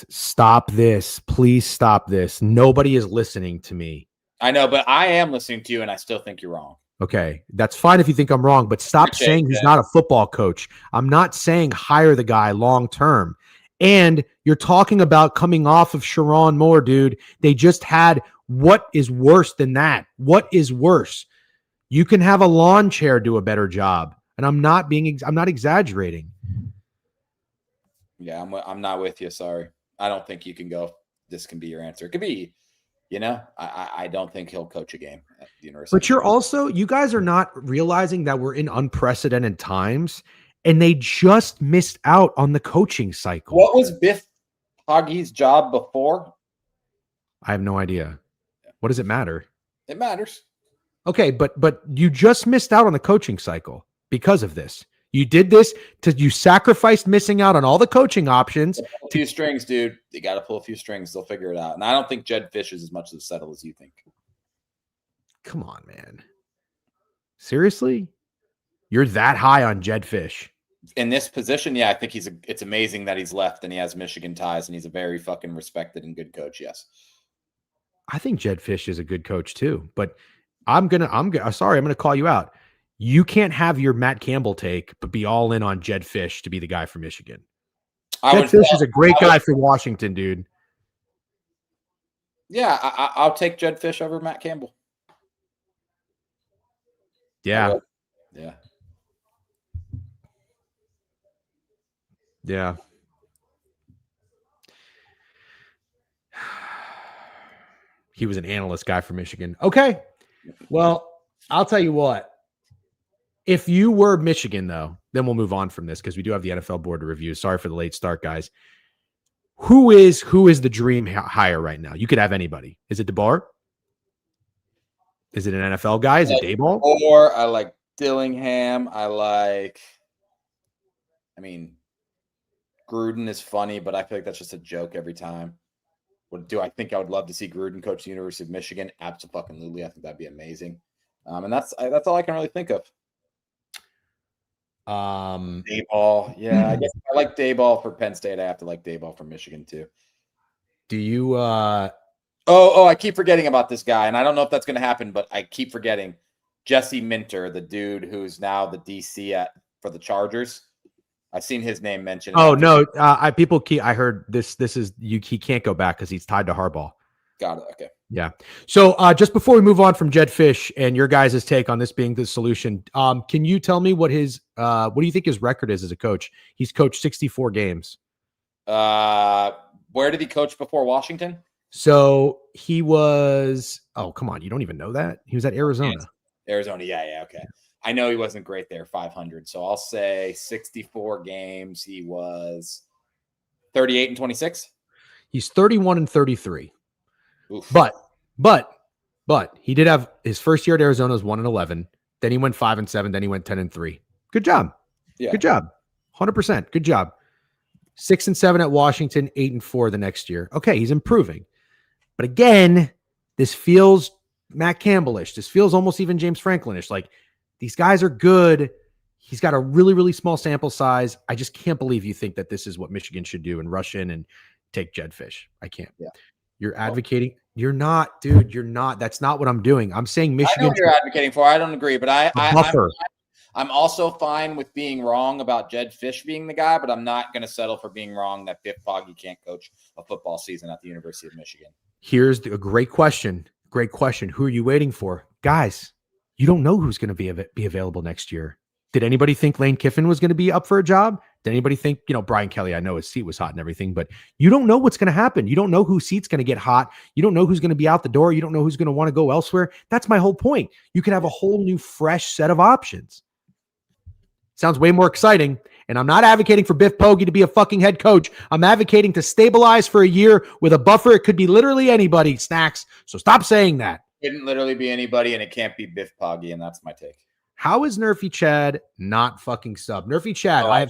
Speaker 1: stop this. Please stop this. Nobody is listening to me.
Speaker 2: I know, but I am listening to you and I still think you're wrong.
Speaker 1: Okay, that's fine if you think I'm wrong, but stop saying he's not a football coach. I'm not saying hire the guy long term. And you're talking about coming off of Sherrone Moore, dude. They just had what is worse than that? What is worse? You can have a lawn chair do a better job. And I'm not exaggerating.
Speaker 2: Yeah, I'm not with you. Sorry. I don't think you can go. This can be your answer. It could be, I don't think he'll coach a game at the university.
Speaker 1: But you guys are not realizing that we're in unprecedented times and they just missed out on the coaching cycle.
Speaker 2: What was Biff Poggi's job before?
Speaker 1: I have no idea. What does it matter?
Speaker 2: It matters.
Speaker 1: Okay, but you just missed out on the coaching cycle because of this. You did this you sacrificed missing out on all the coaching options.
Speaker 2: A few strings, dude. You got to pull a few strings. They'll figure it out. And I don't think Jed Fish is as much of a settle as you think.
Speaker 1: Come on, man. Seriously? You're that high on Jed Fish?
Speaker 2: In this position, yeah, I think it's amazing that he's left and he has Michigan ties and he's a very fucking respected and good coach. Yes.
Speaker 1: I think Jed Fish is a good coach too, but I'm going to call you out. You can't have your Matt Campbell take, but be all in on Jed Fish to be the guy for Michigan. Jed Fish is a great guy for Washington, dude.
Speaker 2: Yeah, I'll take Jed Fish over Matt Campbell.
Speaker 1: Yeah.
Speaker 2: Yeah.
Speaker 1: Yeah. He was an analyst guy for Michigan. Okay. Well, I'll tell you what. If you were Michigan, though, then we'll move on from this because we do have the NFL board to review. Sorry for the late start, guys. Who is the dream hire right now? You could have anybody. Is it DeBoer? Is it an NFL guy? Is it Daboll?
Speaker 2: Or I like Dillingham. Gruden is funny, but I feel like that's just a joke every time. Do I think I would love to see Gruden coach the University of Michigan? Absolutely. I think that'd be amazing. And that's all I can really think of. Daboll. Yeah, I guess I like Daboll for Penn State. I have to like Daboll for Michigan too.
Speaker 1: Do you
Speaker 2: I keep forgetting about this guy, and I don't know if that's going to happen, but I keep forgetting Jesse Minter, the dude who's now the DC at for the Chargers. I've seen his name mentioned.
Speaker 1: Oh no, I heard this. He can't go back because he's tied to Harbaugh.
Speaker 2: Got it. Okay.
Speaker 1: Yeah. So just before we move on from Jed Fish and your guys' take on this being the solution, can you tell me what do you think his record is as a coach? He's coached 64 games.
Speaker 2: Where did he coach before Washington?
Speaker 1: So he was, oh, come on. You don't even know that? He was at Arizona.
Speaker 2: Arizona. Yeah. Okay. I know he wasn't great there, 500. So I'll say 64 games. He was 38-26.
Speaker 1: He's 31-33.
Speaker 2: Oof.
Speaker 1: But he did have his first year at Arizona was 1-11. Then he went 5-7. Then he went 10-3. Good job.
Speaker 2: Yeah.
Speaker 1: Good job. 100%. Good job. 6-7 at Washington, 8-4 the next year. Okay, he's improving. But again, this feels Matt Campbell-ish. This feels almost even James Franklin-ish. Like, these guys are good. He's got a really, really small sample size. I just can't believe you think that this is what Michigan should do and rush in and take Jed Fish. I can't.
Speaker 2: Yeah.
Speaker 1: You're advocating. You're not, dude. You're not. That's not what I'm doing. I'm saying Michigan.
Speaker 2: I know what you're advocating for. I don't agree, but
Speaker 1: buffer.
Speaker 2: I'm also fine with being wrong about Jed Fish being the guy, but I'm not going to settle for being wrong that Biff Poggi can't coach a football season at the University of Michigan.
Speaker 1: Here's a great question. Great question. Who are you waiting for? Guys, you don't know who's going to be available next year. Did anybody think Lane Kiffin was going to be up for a job? Did anybody think, Brian Kelly, I know his seat was hot and everything, but you don't know what's going to happen. You don't know whose seat's going to get hot. You don't know who's going to be out the door. You don't know who's going to want to go elsewhere. That's my whole point. You could have a whole new, fresh set of options. Sounds way more exciting. And I'm not advocating for Biff Poggi to be a fucking head coach. I'm advocating to stabilize for a year with a buffer. It could be literally anybody, Snacks. So stop saying that.
Speaker 2: It couldn't literally be anybody, and it can't be Biff Poggi, and that's my take.
Speaker 1: How is Nerfy Chad not fucking sub? Nerfy Chad, I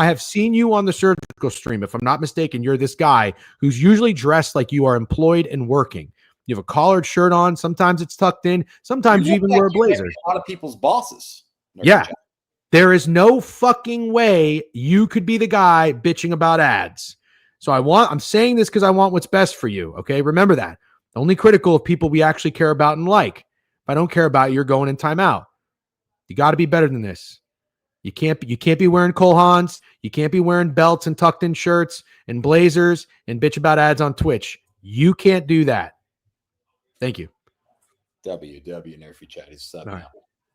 Speaker 1: have seen you on the surgical stream. If I'm not mistaken, you're this guy who's usually dressed like you are employed and working. You have a collared shirt on. Sometimes it's tucked in. Sometimes you even wear a blazer.
Speaker 2: A lot of people's bosses.
Speaker 1: Yeah. There is no fucking way you could be the guy bitching about ads. So I'm saying this because I want what's best for you. Okay. Remember that. Only critical of people we actually care about and like. If I don't care about you, you're going in timeout. You got to be better than this. You can't be wearing Cole Haans. You can't be wearing belts and tucked in shirts and blazers and bitch about ads on Twitch. You can't do that. Thank you.
Speaker 2: Nerfy Chad is sub now.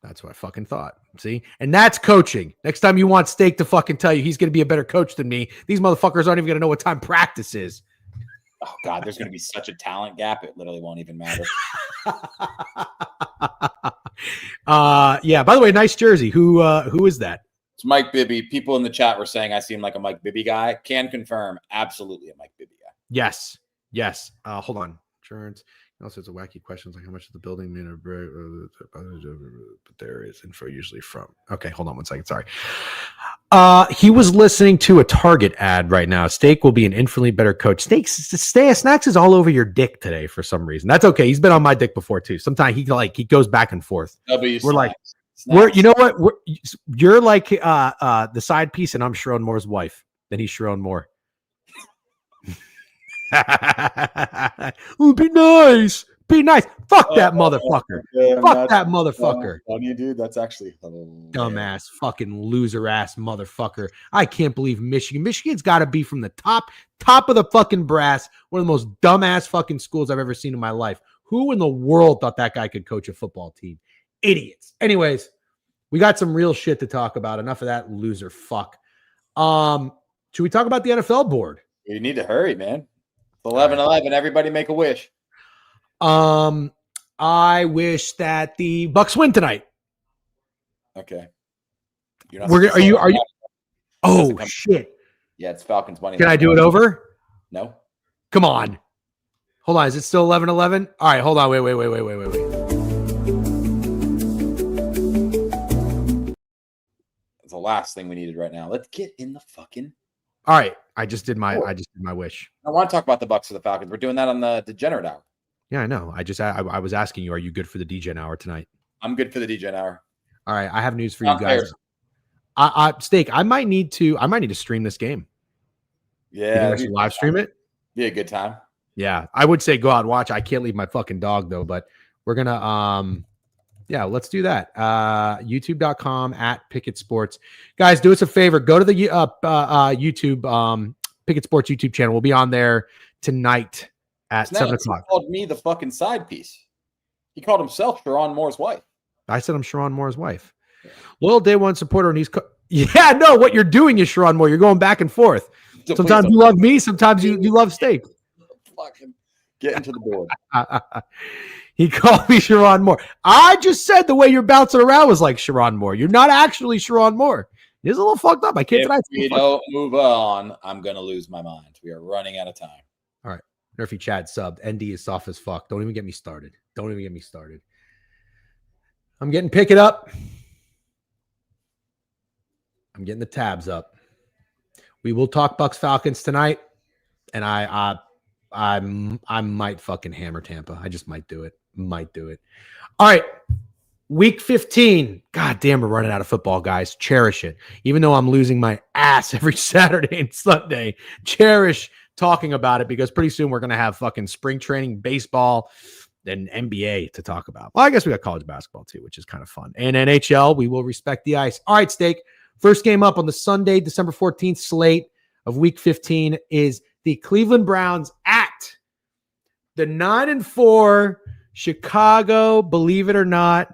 Speaker 1: That's what I fucking thought. See? And that's coaching. Next time you want Steak to fucking tell you he's going to be a better coach than me, these motherfuckers aren't even going to know what time practice is.
Speaker 2: Oh, God, there's going to be such a talent gap. It literally won't even matter.
Speaker 1: Yeah, by the way, nice jersey. Who is that?
Speaker 2: It's Mike Bibby. People in the chat were saying I seem like a Mike Bibby guy. Can confirm. Absolutely a Mike Bibby guy.
Speaker 1: Yes. Hold on. Insurance. Also, it's a wacky questions like how much of the building but there is info usually from. Okay, hold on 1 second. Sorry. He was listening to a Target ad right now. Steak will be an infinitely better coach. Snacks is all over your dick today for some reason. That's okay. He's been on my dick before too. Sometimes he goes back and forth. You know what? You're like the side piece, and I'm Sherrone Moore's wife. Then he's Sherrone Moore. Ooh, be nice. Fuck that motherfucker. Fuck that motherfucker.
Speaker 2: Funny, dude. That's actually
Speaker 1: dumbass, fucking loser ass motherfucker. I can't believe Michigan's got to be from the top of the fucking brass. One of the most dumbass fucking schools I've ever seen in my life. Who in the world thought that guy could coach a football team? Idiots. Anyways, we got some real shit to talk about. Enough of that loser fuck. Should we talk about the NFL board?
Speaker 2: You need to hurry, man. 11-11. Everybody make a wish.
Speaker 1: I wish that the Bucks win tonight.
Speaker 2: Okay.
Speaker 1: Are you? Oh shit!
Speaker 2: Yeah, it's Falcons money.
Speaker 1: Can I do it over?
Speaker 2: No.
Speaker 1: Come on. Hold on. Is it still 11-11? All right. Hold on. Wait.
Speaker 2: It's the last thing we needed right now. Let's get in the fucking.
Speaker 1: All right. I just did my wish.
Speaker 2: I want to talk about the Bucks or the Falcons. We're doing that on the Degenerate Hour.
Speaker 1: Yeah, I know. I was asking you, are you good for the DGen hour tonight?
Speaker 2: I'm good for the DGen hour.
Speaker 1: All right. I have news for you guys. Steak, I might need to stream this game.
Speaker 2: Yeah.
Speaker 1: Live stream it.
Speaker 2: Be a good time.
Speaker 1: Yeah. I would say go out and watch. I can't leave my fucking dog though, but we're gonna Yeah, let's do that. YouTube.com at Pickett Sports. Guys, do us a favor. Go to the YouTube Pickett Sports YouTube channel. We'll be on there tonight at 7 o'clock.
Speaker 2: He called me the fucking side piece. He called himself Sherrone Moore's wife.
Speaker 1: I said I'm Sherrone Moore's wife. Yeah. Loyal day one supporter, and he's yeah, no, what you're doing is Sherrone Moore. You're going back and forth. Sometimes you love me, sometimes you love steak.
Speaker 2: Fucking get into the board.
Speaker 1: He called me Sherrone Moore. I just said the way you're bouncing around was like Sherrone Moore. You're not actually Sherrone Moore. He's a little fucked up. I can't deny.
Speaker 2: If we don't move on, I'm going to lose my mind. We are running out of time.
Speaker 1: All right. Murphy Chad subbed. ND is soft as fuck. Don't even get me started. I'm getting pick it up. I'm getting the tabs up. We will talk Bucks Falcons tonight. And I might fucking hammer Tampa. I just might do it. All right. Week 15. God damn, we're running out of football, guys. Cherish it. Even though I'm losing my ass every Saturday and Sunday, cherish talking about it because pretty soon we're going to have fucking spring training, baseball, and NBA to talk about. Well, I guess we got college basketball too, which is kind of fun. And NHL, we will respect the ice. All right, Steak. First game up on the Sunday, December 14th slate of week 15 is the Cleveland Browns at the 9-4 Chicago. Believe it or not,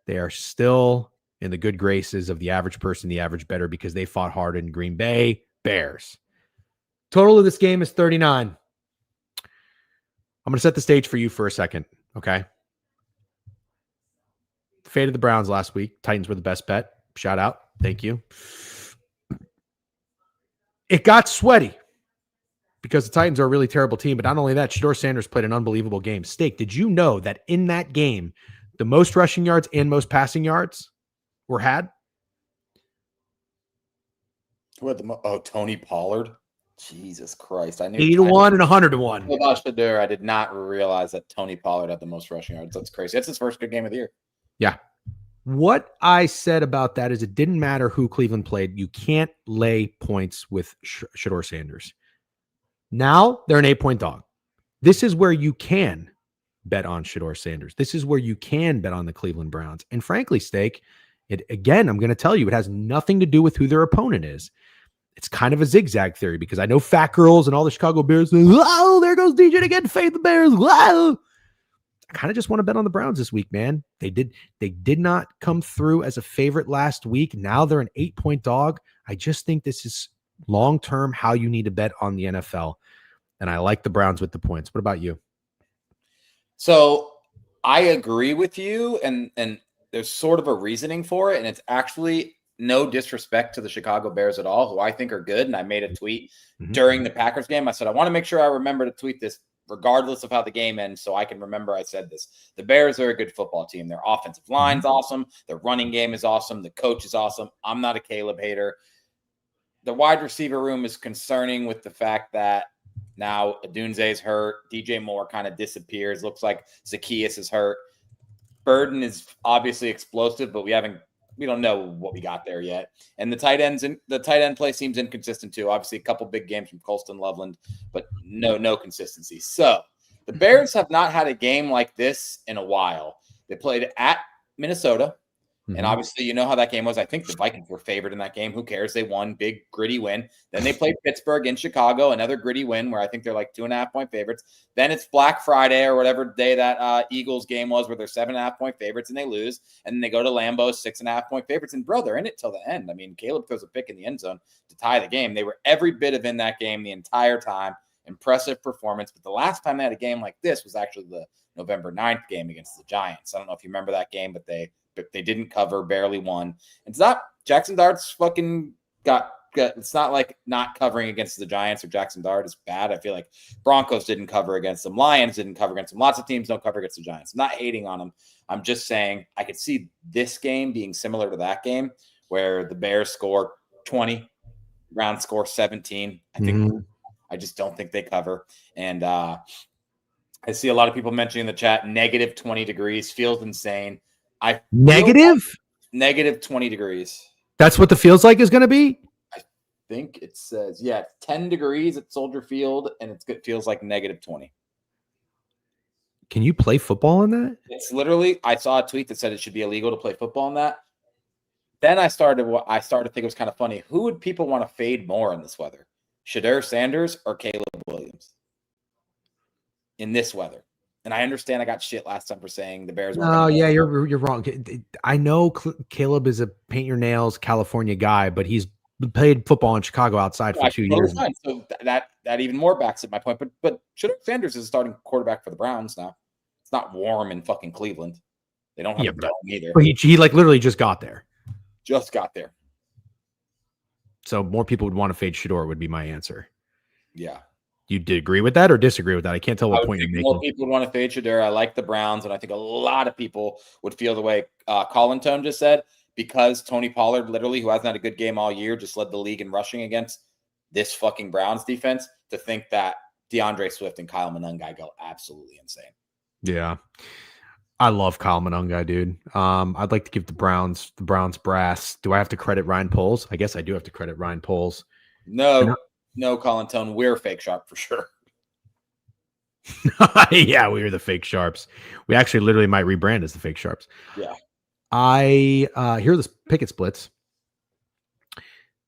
Speaker 1: they are still in the good graces of the average person, the average bettor, because they fought hard in Green Bay. Bears. Total of this game is 39. I'm going to set the stage for you for a second, okay? Faded the Browns last week. Titans were the best bet. Shout out. Thank you. It got sweaty because the Titans are a really terrible team, but not only that, Shedeur Sanders played an unbelievable game. Steak, did you know that in that game, the most rushing yards and most passing yards were had?
Speaker 2: Who had Tony Pollard? Jesus Christ. I knew
Speaker 1: 80-1 and 100-1.
Speaker 2: About Shedeur, I did not realize that Tony Pollard had the most rushing yards. That's crazy. That's his first good game of the year.
Speaker 1: Yeah. What I said about that is it didn't matter who Cleveland played. You can't lay points with Shedeur Sanders. Now they're an 8-point dog. This is where you can bet on Shedeur Sanders. This is where you can bet on the Cleveland Browns. And frankly, Steak, again, I'm going to tell you, it has nothing to do with who their opponent is. It's kind of a zigzag theory because I know fat girls and all the Chicago Bears, oh, there goes DJ to get fade the Bears. Wow. I kind of just want to bet on the Browns this week, man. They did not come through as a favorite last week. Now they're an 8-point dog. I just think this is long-term how you need to bet on the NFL. And I like the Browns with the points. What about you?
Speaker 2: So I agree with you. And there's sort of a reasoning for it. And it's actually no disrespect to the Chicago Bears at all, who I think are good. And I made a tweet during the Packers game. I said, I want to make sure I remember to tweet this regardless of how the game ends, so I can remember I said this. The Bears are a good football team. Their offensive line's awesome. Their running game is awesome. The coach is awesome. I'm not a Caleb hater. The wide receiver room is concerning with the fact that now Adunze's hurt. DJ Moore kind of disappears. Looks like Zacchaeus is hurt. Burden is obviously explosive, but we don't know what we got there yet. And the tight end play seems inconsistent too. Obviously, a couple big games from Colston Loveland, but no consistency. So the Bears have not had a game like this in a while. They played at Minnesota. And obviously, you know how that game was. I think the Vikings were favored in that game. Who cares? They won. Big, gritty win. Then they played Pittsburgh in Chicago, another gritty win where I think they're like 2.5-point favorites. Then it's Black Friday or whatever day that Eagles game was where they're 7.5-point favorites and they lose. And then they go to Lambeau, 6.5-point favorites. And, bro, they're in it till the end. I mean, Caleb throws a pick in the end zone to tie the game. They were every bit of in that game the entire time. Impressive performance. But the last time they had a game like this was actually the November 9th game against the Giants. I don't know if you remember that game, but they didn't cover, barely won. It's not Jackson Dart's fucking got it's not like not covering against the Giants or Jackson Dart is bad. I feel like Broncos didn't cover against them. Lions didn't cover against them. Lots of teams don't cover against the Giants. I'm not hating on them. I'm just saying I could see this game being similar to that game where the Bears score 20, Browns score 17. I just don't think they cover. And I see a lot of people mentioning in the chat, negative 20 degrees feels insane. Negative 20 degrees.
Speaker 1: That's what the feels like is going to be?
Speaker 2: I think it says, 10 degrees at Soldier Field, and it feels like negative 20.
Speaker 1: Can you play football in that?
Speaker 2: It's literally, I saw a tweet that said it should be illegal to play football in that. Then I started to think it was kind of funny. Who would people want to fade more in this weather? Shedeur Sanders or Caleb Williams? In this weather. And I understand I got shit last time for saying the Bears weren't.
Speaker 1: Oh, yeah, you're wrong. I know Caleb is a paint your nails California guy, but he's played football in Chicago outside for 2 years.
Speaker 2: So that even more backs up my point. But Shedeur Sanders is a starting quarterback for the Browns now. It's not warm in fucking Cleveland. They don't have a dome either.
Speaker 1: But he like literally just got there.
Speaker 2: Just got there.
Speaker 1: So more people would want to fade Shedeur would be my answer.
Speaker 2: Yeah.
Speaker 1: You did agree with that or disagree with that? I can't tell what point you're making.
Speaker 2: More people would want to fade Shedeur. I like the Browns, and I think a lot of people would feel the way Colin Tone just said, because Tony Pollard, literally, who hasn't had a good game all year, just led the league in rushing against this fucking Browns defense, to think that DeAndre Swift and Kyle Monangai go absolutely insane.
Speaker 1: Yeah. I love Kyle Monangai, dude. I'd like to give the Browns brass. Do I have to credit Ryan Poles? I guess I do have to credit Ryan Poles.
Speaker 2: No, Colin Tone. We're fake sharp for sure.
Speaker 1: Yeah, we were the fake sharps. We actually literally might rebrand as the fake sharps.
Speaker 2: Yeah.
Speaker 1: I here are the picket splits.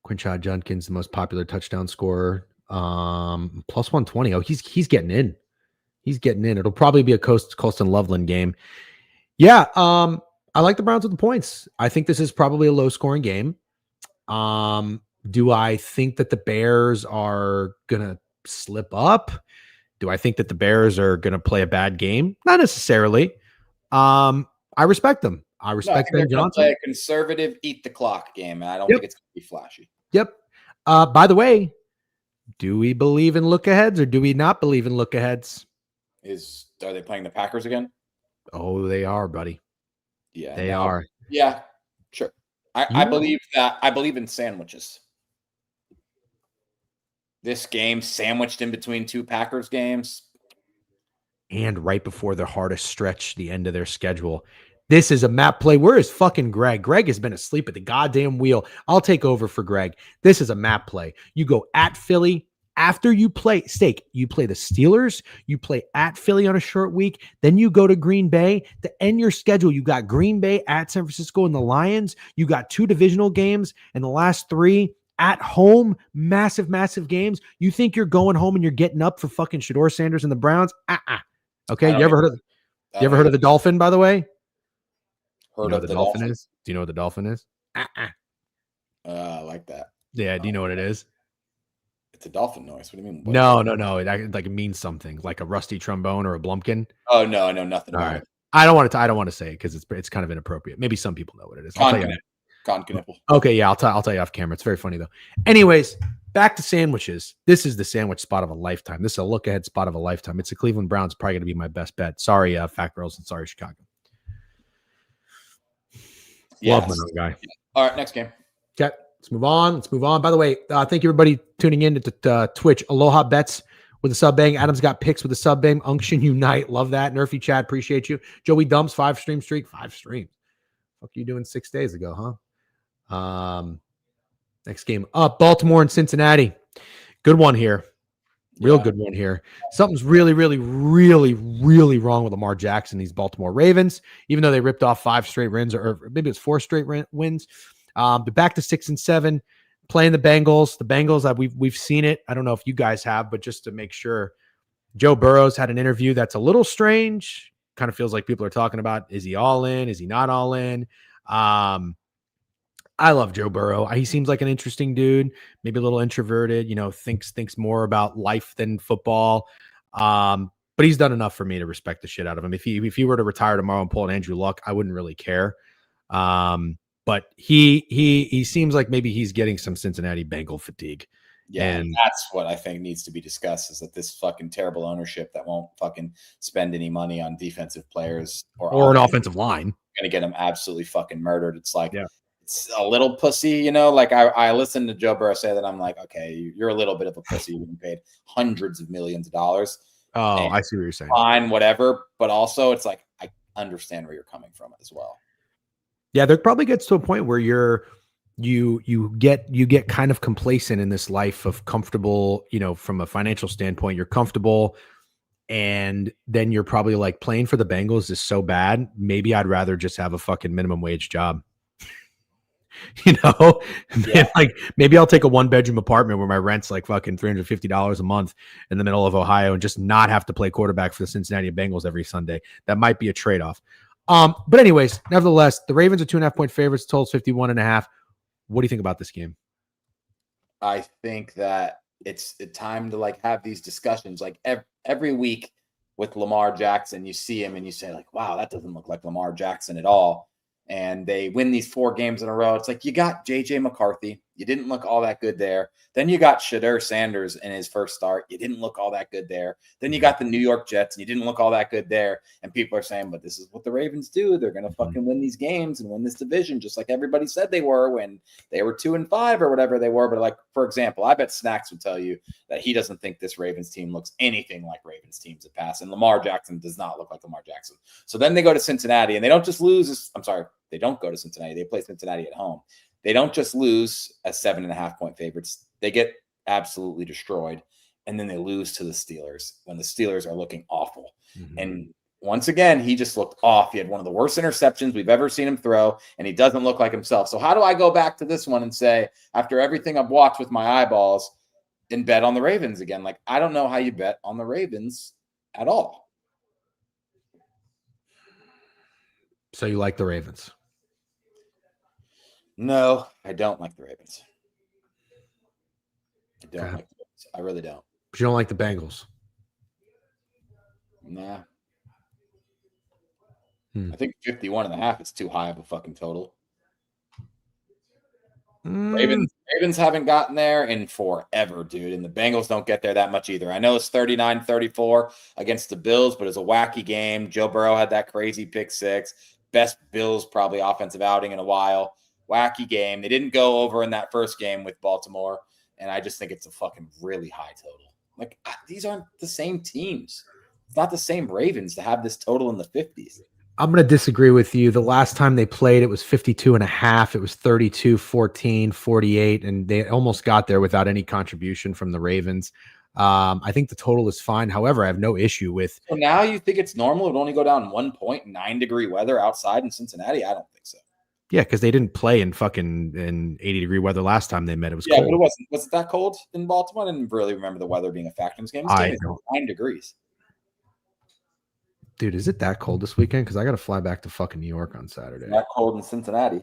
Speaker 1: Quinshad Judkins, the most popular touchdown scorer. Plus 120. Oh, he's getting in. He's getting in. It'll probably be a Colston Loveland game. Yeah. I like the Browns with the points. I think this is probably a low scoring game. Do I think that the Bears are gonna slip up? Do I think that the Bears are gonna play a bad game? Not necessarily. I respect them. I respect Ben Johnson.
Speaker 2: Play a conservative, eat the clock game, and I don't think it's gonna be flashy.
Speaker 1: Yep. By the way, do we believe in look aheads or do we not believe in look aheads?
Speaker 2: Are they playing the Packers again?
Speaker 1: Oh, they are, buddy.
Speaker 2: Yeah,
Speaker 1: they are.
Speaker 2: Yeah, sure. I believe that. I believe in sandwiches. This game sandwiched in between two Packers games.
Speaker 1: And right before the hardest stretch, the end of their schedule. This is a map play. Where is fucking Greg? Greg has been asleep at the goddamn wheel. I'll take over for Greg. This is a map play. You go at Philly. After you play you play the Steelers, you play at Philly on a short week, then you go to Green Bay. To end your schedule, you got Green Bay at San Francisco and the Lions. You got 2 divisional games and the last 3 at home, massive, massive games. You think you're going home and you're getting up for fucking Shedeur Sanders and the Browns? Okay, you ever heard of the Dolphin, by the way?
Speaker 2: Heard of the Dolphin
Speaker 1: is? Do you know what the Dolphin is?
Speaker 2: I like that.
Speaker 1: Yeah, do you know what it is?
Speaker 2: It's a dolphin noise. What do you mean?
Speaker 1: No. It means something like a rusty trombone or a blumpkin.
Speaker 2: Oh no, nothing.
Speaker 1: All right. I don't want to say it because it's kind of inappropriate. Maybe some people know what it is. I'll tell you. Okay, yeah, I'll tell you off camera. It's very funny though. Anyways, back to sandwiches. This is the sandwich spot of a lifetime. This is a look ahead spot of a lifetime. It's the Cleveland Browns. Probably going to be my best bet. Sorry, Fat Girls, and sorry, Chicago.
Speaker 2: Yes.
Speaker 1: Love my guy.
Speaker 2: All right, next game.
Speaker 1: Okay. Let's move on. By the way, thank you everybody tuning in to Twitch. Aloha Bets with a sub bang. Adam's got picks with a sub bang. Unction Unite. Love that. Nerfy Chad. Appreciate you. Joey Dumps 5 stream streak. 5 streams. Fuck you doing 6 days ago, huh? Next game up. Baltimore and Cincinnati. Good one here. Real good one here. Something's really, really, really, really wrong with Lamar Jackson. These Baltimore Ravens, even though they ripped off 5 straight wins, or maybe it's 4 straight wins. They're back to 6-7, playing the Bengals. The Bengals, we've seen it. I don't know if you guys have, but just to make sure, Joe Burrow's had an interview that's a little strange. Kind of feels like people are talking about, is he all in? Is he not all in? I love Joe Burrow. He seems like an interesting dude, maybe a little introverted, thinks more about life than football. But he's done enough for me to respect the shit out of him. If he were to retire tomorrow and pull an Andrew Luck, I wouldn't really care. But he seems like maybe he's getting some Cincinnati Bengal fatigue.
Speaker 2: Yeah, and that's what I think needs to be discussed, is that this fucking terrible ownership that won't fucking spend any money on defensive players or
Speaker 1: an offensive line
Speaker 2: going to get them absolutely fucking murdered. It's like, it's a little pussy, like I listened to Joe Burrow say that. I'm like, okay, you're a little bit of a pussy. You've been paid hundreds of millions of dollars.
Speaker 1: Oh, I see what you're saying.
Speaker 2: Fine, whatever. But also it's like, I understand where you're coming from as well.
Speaker 1: Yeah, there probably gets to a point where you get kind of complacent in this life of comfortable, from a financial standpoint. You're comfortable and then you're probably like, playing for the Bengals is so bad. Maybe I'd rather just have a fucking minimum wage job.
Speaker 2: Yeah.
Speaker 1: Like maybe I'll take a 1-bedroom apartment where my rent's like fucking $350 a month in the middle of Ohio and just not have to play quarterback for the Cincinnati Bengals every Sunday. That might be a trade-off. But anyways, nevertheless, the Ravens are 2.5-point favorites. Total's 51.5. What do you think about this game?
Speaker 2: I think that it's the time to like have these discussions like every week with Lamar Jackson. You see him and you say like, wow, that doesn't look like Lamar Jackson at all. And they win these 4 games in a row. It's like you got JJ McCarthy. You didn't look all that good there. Then you got Shedeur Sanders in his first start. You didn't look all that good there. Then you got the New York Jets and you didn't look all that good there. And people are saying, but this is what the Ravens do. They're going to fucking win these games and win this division, just like everybody said they were when they were 2-5 or whatever they were. But like, for example, I bet Snacks would tell you that he doesn't think this Ravens team looks anything like Ravens teams that pass. And Lamar Jackson does not look like Lamar Jackson. So then they go to Cincinnati and they don't just lose. I'm sorry. They don't go to Cincinnati. They play Cincinnati at home. They don't just lose as 7.5-point favorites. They get absolutely destroyed. And then they lose to the Steelers when the Steelers are looking awful. Mm-hmm. And once again, he just looked off. He had one of the worst interceptions we've ever seen him throw, and he doesn't look like himself. So how do I go back to this one and say, after everything I've watched with my eyeballs, and bet on the Ravens again? Like, I don't know how you bet on the Ravens at all.
Speaker 1: So you like the Ravens?
Speaker 2: No, I don't like the Ravens. I don't
Speaker 1: Okay.
Speaker 2: like the Ravens. I really don't.
Speaker 1: But you don't like the Bengals?
Speaker 2: Nah. I think 51.5 is too high of a fucking total. Ravens haven't gotten there in forever, dude. And the Bengals don't get there that much either. I know it's 39-34 against the Bills, but it's a wacky game. Joe Burrow had that crazy pick 6. Best Bills probably offensive outing in a while. Wacky game. They didn't go over in that first game with Baltimore. And I just think it's a fucking really high total. Like, these aren't the same teams. It's not the same Ravens to have this total in the 50s.
Speaker 1: I'm going to disagree with you. The last time they played, it was 52.5. It was 32-14, 48, and they almost got there without any contribution from the Ravens. I think the total is fine. However, I have no issue with.
Speaker 2: So now you think it's normal? It would only go down 1 point, 9-degree weather outside in Cincinnati? I don't think so.
Speaker 1: Yeah, because they didn't play in 80-degree weather last time they met. It was
Speaker 2: cold.
Speaker 1: But
Speaker 2: it wasn't. Was it that cold in Baltimore? I didn't really remember the weather being a factor in this game. This game is 9 degrees.
Speaker 1: Dude, is it that cold this weekend? Because I got to fly back to fucking New York on Saturday.
Speaker 2: That cold in Cincinnati.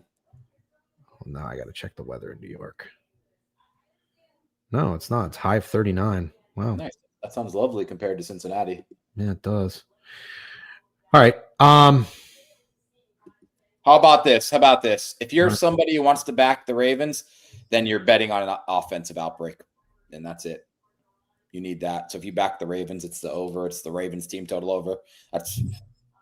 Speaker 1: Well, now I got to check the weather in New York. No, it's not. It's high of 39. Wow.
Speaker 2: Nice. That sounds lovely compared to Cincinnati.
Speaker 1: Yeah, it does. All right.
Speaker 2: How about this? If you're somebody who wants to back the Ravens, then you're betting on an offensive outbreak, and that's it. You need that. So if you back the Ravens, it's the over. It's the Ravens team total over. That's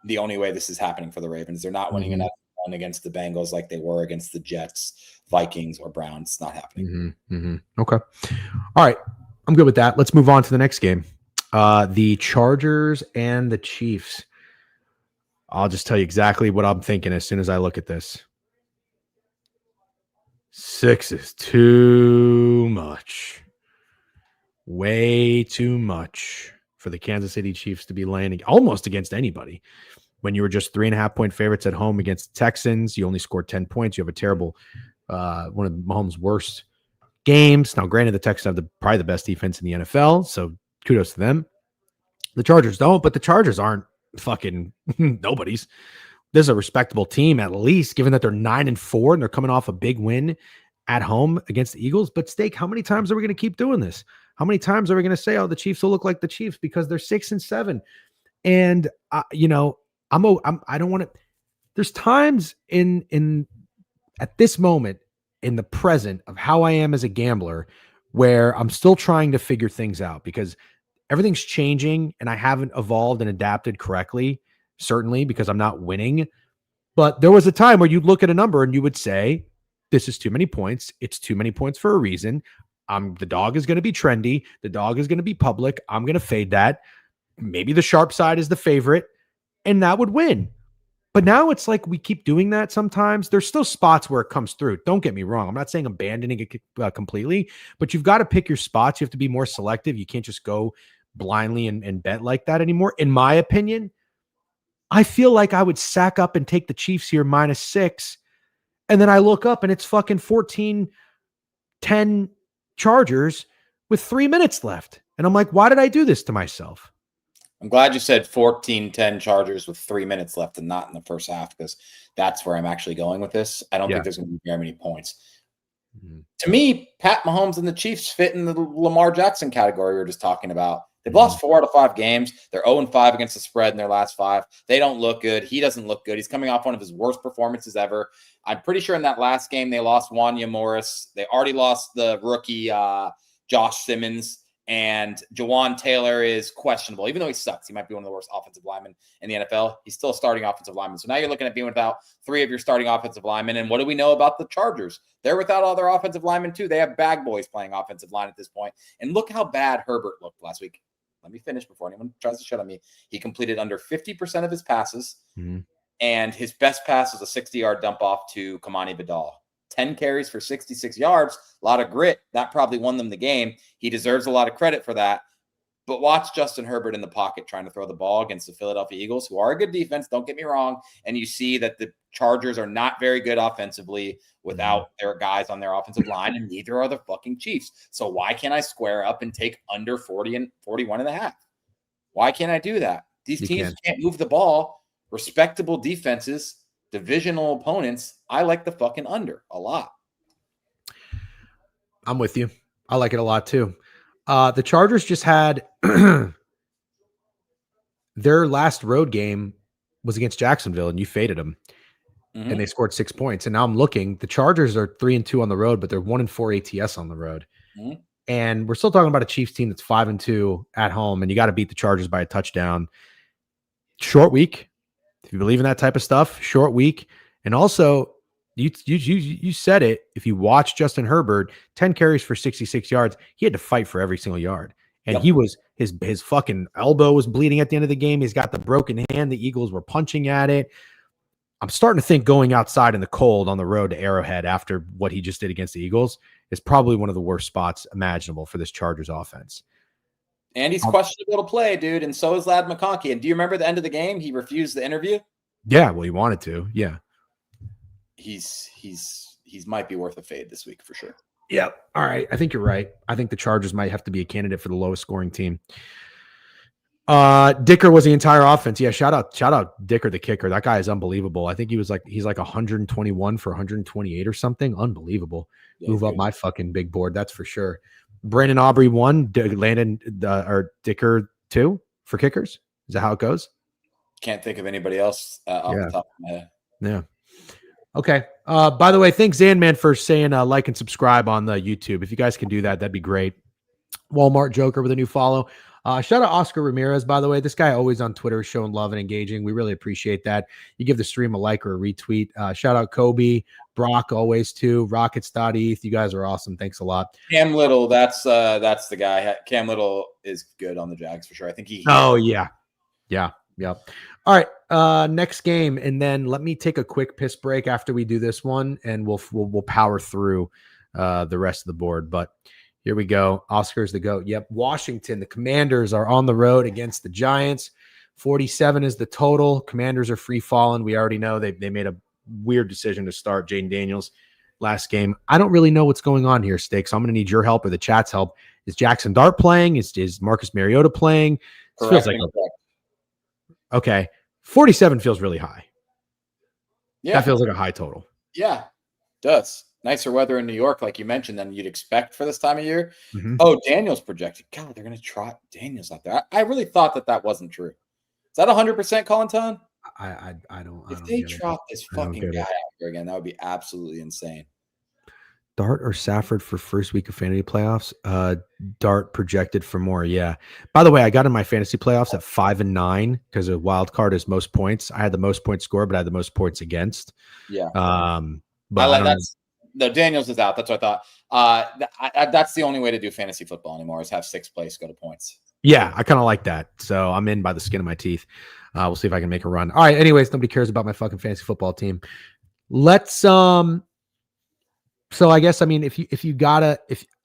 Speaker 2: the only way this is happening for the Ravens. They're not winning enough against the Bengals like they were against the Jets, Vikings, or Browns. It's not happening.
Speaker 1: Okay. All right. I'm good with that. Let's move on to the next game. The Chargers and the Chiefs. I'll just tell you exactly what I'm thinking as soon as I look at this. 6 is too much. Way too much for the Kansas City Chiefs to be laying almost against anybody. When you were just 3.5-point favorites at home against the Texans, you only scored 10 points. You have a terrible, one of Mahomes' worst games. Now, granted, the Texans have probably the best defense in the NFL, so kudos to them. The Chargers don't, but the Chargers aren't fucking nobody's. This is a respectable team, at least, given that they're 9-4 and they're coming off a big win at home against the Eagles. But Steak, how many times are we going to keep doing this? How many times are we going to say, "Oh, the Chiefs will look like the Chiefs" because they're 6-7? And I don't want to. There's times in at this moment in the present of how I am as a gambler where I'm still trying to figure things out because everything's changing and I haven't evolved and adapted correctly. Certainly because I'm not winning. But there was a time where you'd look at a number and you would say, "This is too many points. It's too many points for a reason. The dog is going to be trendy. The dog is going to be public. I'm going to fade that. Maybe the sharp side is the favorite, and that would win." But now it's like we keep doing that sometimes. There's still spots where it comes through. Don't get me wrong. I'm not saying abandoning it completely, but you've got to pick your spots. You have to be more selective. You can't just go blindly and bet like that anymore. In my opinion, I feel like I would sack up and take the Chiefs here -6. And then I look up and it's fucking 14-10 Chargers with 3 minutes left. And I'm like, why did I do this to myself?
Speaker 2: I'm glad you said 14-10 Chargers with 3 minutes left and not in the first half, because that's where I'm actually going with this. I don't think there's going to be very many points. Mm-hmm. To me, Pat Mahomes and the Chiefs fit in the Lamar Jackson category we were just talking about. They've lost 4 out of 5 games. They're 0-5 against the spread in their last 5. They don't look good. He doesn't look good. He's coming off one of his worst performances ever. I'm pretty sure in that last game they lost Wanya Morris. They already lost the rookie Josh Simmons. And Jawan Taylor is questionable. Even though he sucks, he might be one of the worst offensive linemen in the NFL. He's still a starting offensive lineman. So now you're looking at being without 3 of your starting offensive linemen. And what do we know about the Chargers? They're without all their offensive linemen too. They have bag boys playing offensive line at this point. And look how bad Herbert looked last week. Let me finish before anyone tries to shut on me. He completed under 50% of his passes. Mm-hmm. And his best pass was a 60-yard dump off to Kamani Vidal. 10 carries for 66 yards, a lot of grit. That probably won them the game. He deserves a lot of credit for that. But watch Justin Herbert in the pocket trying to throw the ball against the Philadelphia Eagles, who are a good defense, don't get me wrong. And you see that the Chargers are not very good offensively without their guys on their offensive line, and neither are the fucking Chiefs. So why can't I square up and take under 40 and 41.5? Why can't I do that? These teams can't move the ball. Respectable defenses, divisional opponents, I like the fucking under a lot.
Speaker 1: I'm with you. I like it a lot too. The Chargers just had their last road game was against Jacksonville, and you faded them, and they scored 6 points. And now I'm looking. The Chargers are 3-2 on the road, but they're 1-4 ATS on the road. And we're still talking about a Chiefs team that's 5-2 at home, and you got to beat the Chargers by a touchdown. Short week, if you believe in that type of stuff. Short week. And also, you said it. If you watch Justin Herbert, 10 carries for 66 yards, he had to fight for every single yard. And he was his fucking elbow was bleeding at the end of the game. He's got the broken hand. The Eagles were punching at it. I'm starting to think going outside in the cold on the road to Arrowhead after what he just did against the Eagles is probably one of the worst spots imaginable for this Chargers offense.
Speaker 2: And he's questionable to play, dude. And so is Ladd McConkey. And do you remember the end of the game? He refused the interview.
Speaker 1: Yeah, well, he wanted to. Yeah.
Speaker 2: He's might be worth a fade this week for sure.
Speaker 1: Yeah. All right. I think you're right. I think the Chargers might have to be a candidate for the lowest scoring team. Dicker was the entire offense. Yeah. Shout out Dicker, the kicker. That guy is unbelievable. I think he's like 121 for 128 or something. Unbelievable. Yeah, move up my fucking big board. That's for sure. Brandon Aubrey 1, Landon or Dicker 2 for kickers. Is that how it goes?
Speaker 2: Can't think of anybody else off the top of my head.
Speaker 1: Yeah. Okay. By the way, thanks Zanman for saying like and subscribe on the YouTube. If you guys can do that, that'd be great. Walmart Joker with a new follow. Shout out Oscar Ramirez, by the way. This guy always on Twitter showing love and engaging. We really appreciate that. You give the stream a like or a retweet. Shout out Kobe, Brock always too. Rockets.eth. You guys are awesome. Thanks a lot.
Speaker 2: Cam Little, that's the guy. Cam Little is good on the Jags for sure. I think he.
Speaker 1: Oh yeah. Yeah. All right. Next game, and then let me take a quick piss break after we do this one, and we'll power through the rest of the board. But here we go. Oscar's the GOAT. Yep. Washington, the Commanders are on the road against the Giants. 47 is the total. Commanders are free falling. We already know they made a weird decision to start Jaden Daniels last game. I don't really know what's going on here, Steak. So I'm going to need your help or the chat's help. Is Jackson Dart playing? Is Marcus Mariota playing? This feels like okay. 47 feels really high. Yeah. That feels like a high total.
Speaker 2: Yeah, it does. Nicer weather in New York, like you mentioned, than you'd expect for this time of year. Oh, Daniels projected. God, they're going to trot Daniels out there. I really thought that wasn't true. Is that 100% Colin Ton?
Speaker 1: I don't.
Speaker 2: If they trot this fucking guy out here again, that would be absolutely insane.
Speaker 1: Dart or Safford for first week of fantasy playoffs? Dart projected for more. Yeah. By the way, I got in my fantasy playoffs at 5-9 because a wild card is most points. I had the most points scored, but I had the most points against.
Speaker 2: Yeah.
Speaker 1: But
Speaker 2: the Daniels is out. That's what I thought. That's the only way to do fantasy football anymore is have 6th place go to points.
Speaker 1: Yeah, I kind of like that. So I'm in by the skin of my teeth. We'll see if I can make a run. All right. Anyways, nobody cares about my fucking fantasy football team. Let's So I guess, I mean, if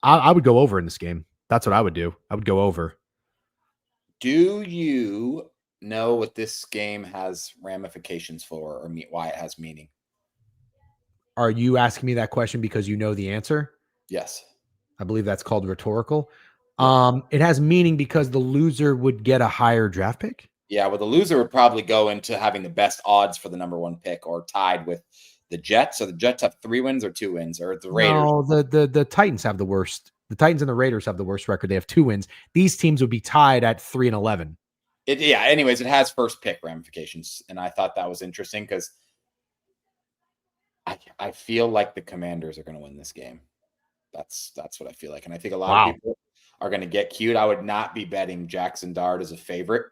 Speaker 1: I would go over in this game. That's what I would do. I would go over.
Speaker 2: Do you know what this game has ramifications for, or why it has meaning?
Speaker 1: Are you asking me that question because you know the answer?
Speaker 2: Yes.
Speaker 1: I believe that's called rhetorical.
Speaker 2: Yeah.
Speaker 1: It has meaning because the loser would get a higher draft pick.
Speaker 2: Yeah, well, the loser would probably go into having the best odds for the number 1 pick, or tied with the Jets. So the Jets have 3 wins or 2 wins, or the Raiders.
Speaker 1: No, the Titans have the worst. The Titans and the Raiders have the worst record. They have 2 wins. These teams would be tied at 3-11.
Speaker 2: Yeah. Anyways, it has first pick ramifications, and I thought that was interesting because I feel like the Commanders are going to win this game. That's what I feel like, and I think a lot of people are going to get cute. I would not be betting Jackson Dart as a favorite.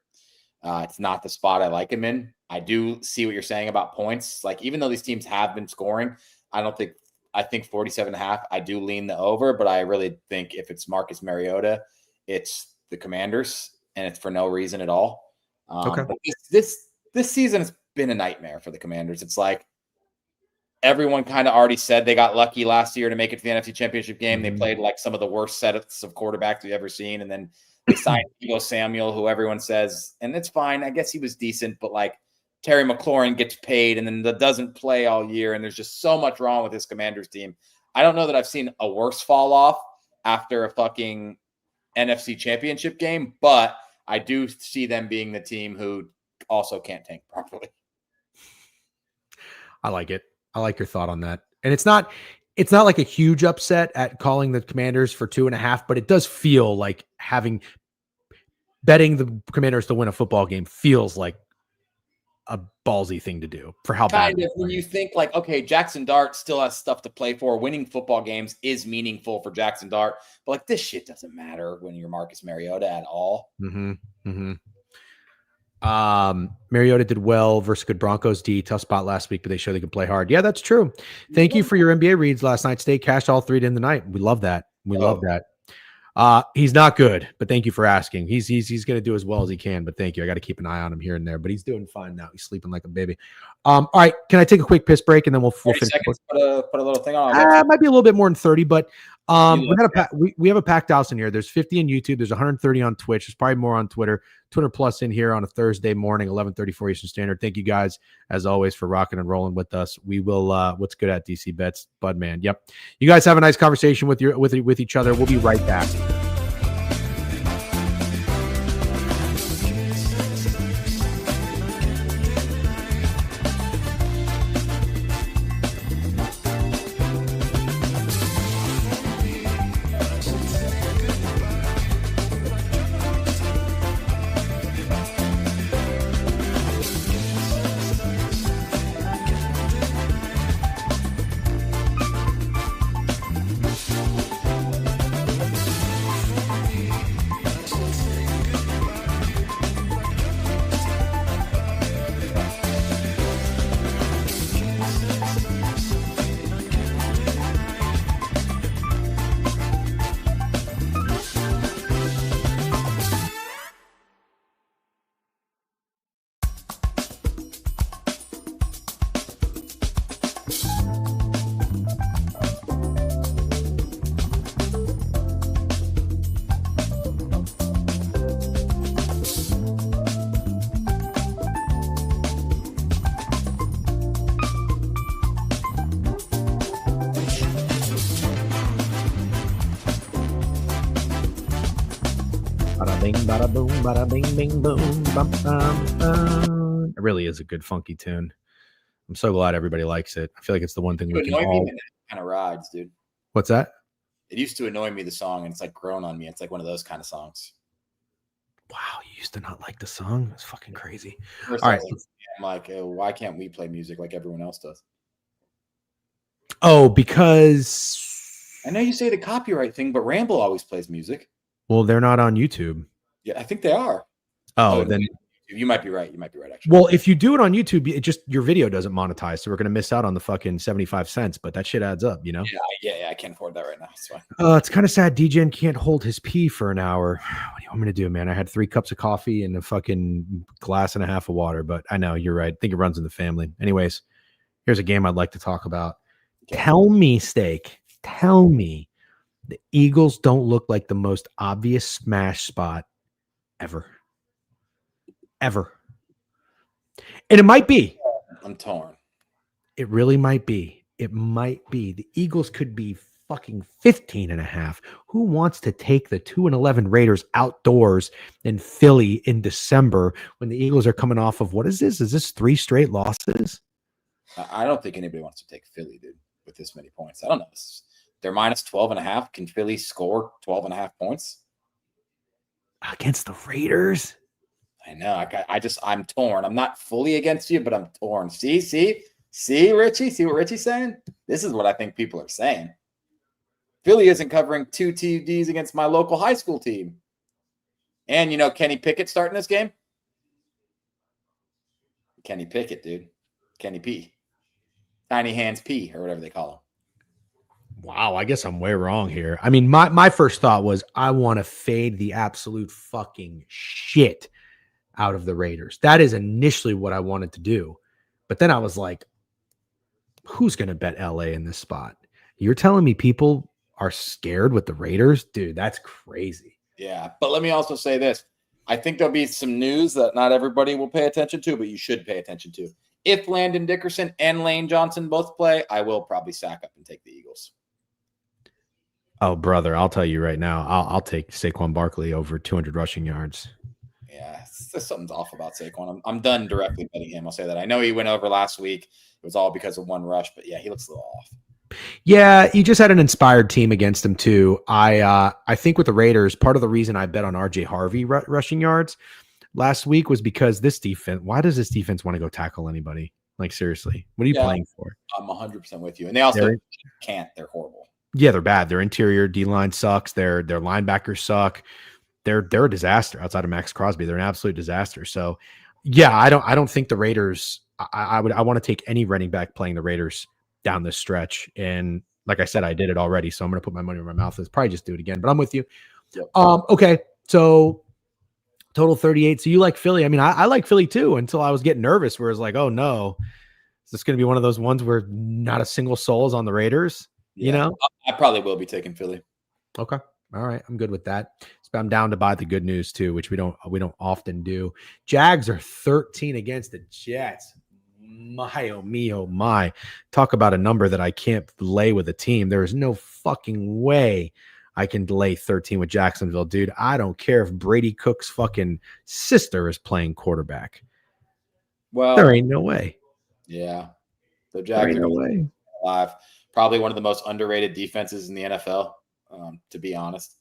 Speaker 2: It's not the spot I like him in. I do see what you're saying about points. Like, even though these teams have been scoring, I think 47.5. I do lean the over, but I really think if it's Marcus Mariota, it's the Commanders, and it's for no reason at all.
Speaker 1: Okay.
Speaker 2: But this season has been a nightmare for the Commanders. It's like everyone kind of already said they got lucky last year to make it to the NFC Championship game. They played like some of the worst sets of quarterbacks we've ever seen, and then they signed Deebo Samuel, who everyone says, and it's fine. I guess he was decent, but like Terry McLaurin gets paid and then doesn't play all year, and there's just so much wrong with this Commanders team. I don't know that I've seen a worse fall off after a fucking NFC Championship game, but I do see them being the team who also can't tank properly.
Speaker 1: I like it. I like your thought on that. And it's not like a huge upset at calling the Commanders for 2.5, but it does feel like betting the Commanders to win a football game feels like a ballsy thing to do for how bad.
Speaker 2: Kind of, when you think like, okay, Jackson Dart still has stuff to play for. Winning football games is meaningful for Jackson Dart, but like this shit doesn't matter when you're Marcus Mariota at all.
Speaker 1: Mariota did well versus good Broncos D. Tough spot last week, but they show they can play hard. Yeah, that's true. Thank you for your NBA reads last night. Stay cashed all 3 in the night. We love that. Love that. He's not good, but thank you for asking. He's going to do as well as he can, but thank you. I got to keep an eye on him here and there, but he's doing fine now. He's sleeping like a baby. All right. Can I take a quick piss break and then we'll finish?
Speaker 2: Seconds, put a little thing on.
Speaker 1: It might be a little bit more than 30, but we have a packed house in here. There's 50 on YouTube. There's 130 on Twitch. There's probably more on Twitter plus in here on a Thursday morning, 11:34 Eastern Standard. Thank you guys as always for rocking and rolling with us. We will, what's good at DC Bets, Budman. Yep. You guys have a nice conversation with each other. We'll be right back. Bada bing, bada boom, bada bing, bing, boom. Bum, bum. It really is a good funky tune. I'm so glad everybody likes it. I feel like it's the one thing we can all.
Speaker 2: Kind of rides, dude.
Speaker 1: What's that?
Speaker 2: It used to annoy me, the song, and it's like grown on me. It's like one of those kind of songs.
Speaker 1: Wow, you used to not like the song? That's fucking crazy.
Speaker 2: First, all right. I'm like, why can't we play music like everyone else does?
Speaker 1: Oh, because
Speaker 2: I know you say the copyright thing, but Ramble always plays music.
Speaker 1: Well, they're not on YouTube.
Speaker 2: Yeah, I think they are.
Speaker 1: Oh, then
Speaker 2: you might be right. You might be right, actually.
Speaker 1: Well, if you do it on YouTube, it just your video doesn't monetize, so we're gonna miss out on the fucking 75 cents. But that shit adds up, you know.
Speaker 2: Yeah. I can't afford that right now. It's fine.
Speaker 1: It's kind of sad. DJN can't hold his pee for an hour. What do you want me to do, man? I had 3 cups of coffee and a fucking glass and a half of water. But I know you're right. I think it runs in the family. Anyways, here's a game I'd like to talk about. Okay. Tell me, Steak. Tell me. The Eagles don't look like the most obvious smash spot ever. ever. And it might be.
Speaker 2: I'm torn.
Speaker 1: It really might be. It might be. The Eagles could be fucking 15.5. Who wants to take the 2-11 Raiders outdoors in Philly in December when the Eagles are coming off of, what is this? Is this 3 straight losses?
Speaker 2: I don't think anybody wants to take Philly, dude, with this many points. I don't know. They're minus 12.5. Can Philly score 12.5 points?
Speaker 1: Against the Raiders?
Speaker 2: I know. I'm torn. I'm not fully against you, but I'm torn. See, Richie? See what Richie's saying? This is what I think people are saying. Philly isn't covering 2 TDs against my local high school team. And, you know, Kenny Pickett starting this game? Kenny Pickett, dude. Kenny P. Tiny Hands P, or whatever they call him.
Speaker 1: Wow, I guess I'm way wrong here. I mean, my first thought was I want to fade the absolute fucking shit out of the Raiders. That is initially what I wanted to do. But then I was like, who's going to bet LA in this spot? You're telling me people are scared with the Raiders? Dude, that's crazy.
Speaker 2: Yeah, but let me also say this. I think there'll be some news that not everybody will pay attention to, but you should pay attention to. If Landon Dickerson and Lane Johnson both play, I will probably sack up and take the Eagles.
Speaker 1: Oh, brother, I'll tell you right now, I'll take Saquon Barkley over 200 rushing yards.
Speaker 2: Yeah, something's off about Saquon. I'm done directly betting him. I'll say that. I know he went over last week. It was all because of one rush, but yeah, he looks a little off.
Speaker 1: Yeah, he just had an inspired team against him too. I think with the Raiders, part of the reason I bet on RJ Harvey rushing yards last week was because this defense. Why does this defense want to go tackle anybody? Like, seriously, what are you playing for?
Speaker 2: I'm 100% with you. And they also can't. They're horrible.
Speaker 1: Yeah, they're bad. Their interior D-line sucks. Their linebackers suck. They're a disaster outside of Max Crosby. They're an absolute disaster. So, yeah, I don't think the Raiders. I want to take any running back playing the Raiders down this stretch. And like I said, I did it already, so I'm going to put my money in my mouth. Let's probably just do it again. But I'm with you.
Speaker 2: Yep.
Speaker 1: Okay, so total 38. So you like Philly? I mean, I like Philly too. Until I was getting nervous, where it's like, oh no, is this going to be one of those ones where not a single soul is on the Raiders?
Speaker 2: Yeah,
Speaker 1: you know,
Speaker 2: I probably will be taking Philly.
Speaker 1: Okay. All right. I'm good with that. So I'm down to buy the good news too, which we don't often do. Jags are 13 against the Jets. My, oh me, oh my. Talk about a number that I can't lay with a team. There is no fucking way I can lay 13 with Jacksonville, dude. I don't care if Brady Cook's fucking sister is playing quarterback.
Speaker 2: Well,
Speaker 1: there ain't no way.
Speaker 2: Yeah. The Jags are alive. Probably one of the most underrated defenses in the NFL, to be honest.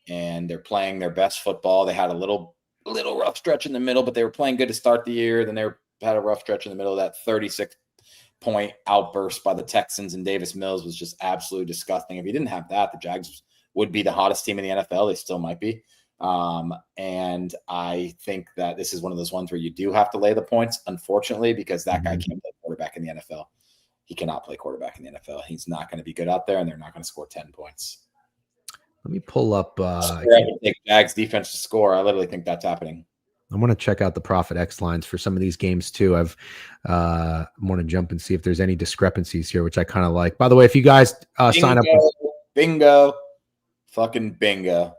Speaker 2: And they're playing their best football. They had a little rough stretch in the middle, but they were playing good to start the year. Then they had a rough stretch in the middle. Of that 36-point outburst by the Texans and Davis Mills was just absolutely disgusting. If you didn't have that, the Jags would be the hottest team in the NFL. They still might be. And I think that this is one of those ones where you do have to lay the points, unfortunately, because that guy can't play quarterback in the NFL. He cannot play quarterback in the NFL. He's not going to be good out there, and they're not going to score 10 points.
Speaker 1: Let me pull up.
Speaker 2: I would take Jags defense to score. I literally think that's happening.
Speaker 1: I want to check out the Profit X lines for some of these games too. I want to jump and see if there's any discrepancies here, which I kind of like. By the way, if you guys sign up,
Speaker 2: fucking bingo.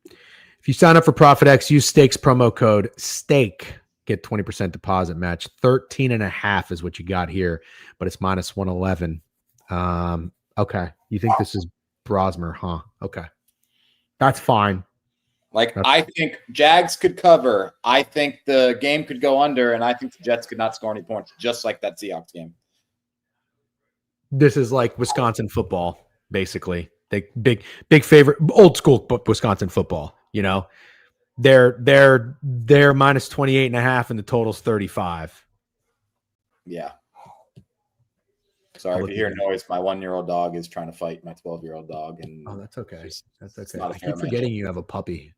Speaker 1: If you sign up for Profit X, use Stakes promo code STAKE. Get 20% deposit match. 13.5 is what you got here, but it's minus 111. Okay. You think this is Brosmer, huh? Okay. That's fine.
Speaker 2: I think Jags could cover. I think the game could go under, and I think the Jets could not score any points, just like that Seahawks game.
Speaker 1: This is like Wisconsin football, basically. They big favorite, old school Wisconsin football, you know. They're minus 28.5 and the total's 35.
Speaker 2: Yeah. Sorry if you hear noise. My 1-year-old dog is trying to fight my 12-year-old dog. And
Speaker 1: that's okay. That's okay.
Speaker 2: I
Speaker 1: keep forgetting you have a puppy.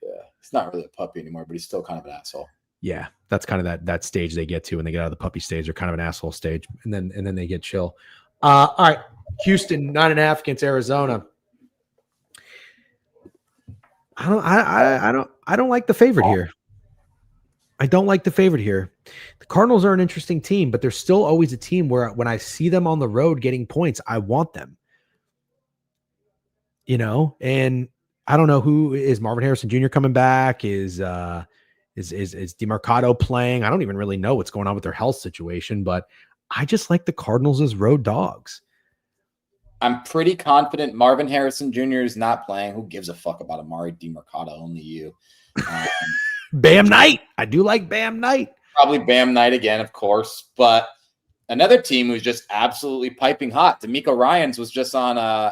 Speaker 2: Yeah. He's not really a puppy anymore, but he's still kind of an asshole.
Speaker 1: Yeah. That's kind of that stage they get to when they get out of the puppy stage. They're kind of an asshole stage. And then they get chill. All right. Houston 9.5 against Arizona. I don't like the favorite here. I don't like the favorite here. The Cardinals are an interesting team, but they're still always a team where when I see them on the road getting points, I want them. You know, and I don't know who is Marvin Harrison Jr. coming back. Is Is DeMarcado playing? I don't even really know what's going on with their health situation, but I just like the Cardinals as road dogs.
Speaker 2: I'm pretty confident Marvin Harrison Jr. is not playing. Who gives a fuck about Amari DeMarcado? Only you.
Speaker 1: Bam Knight. I do like Bam Knight.
Speaker 2: Probably Bam Knight again, of course. But another team who's just absolutely piping hot. D'Amico Ryans was just on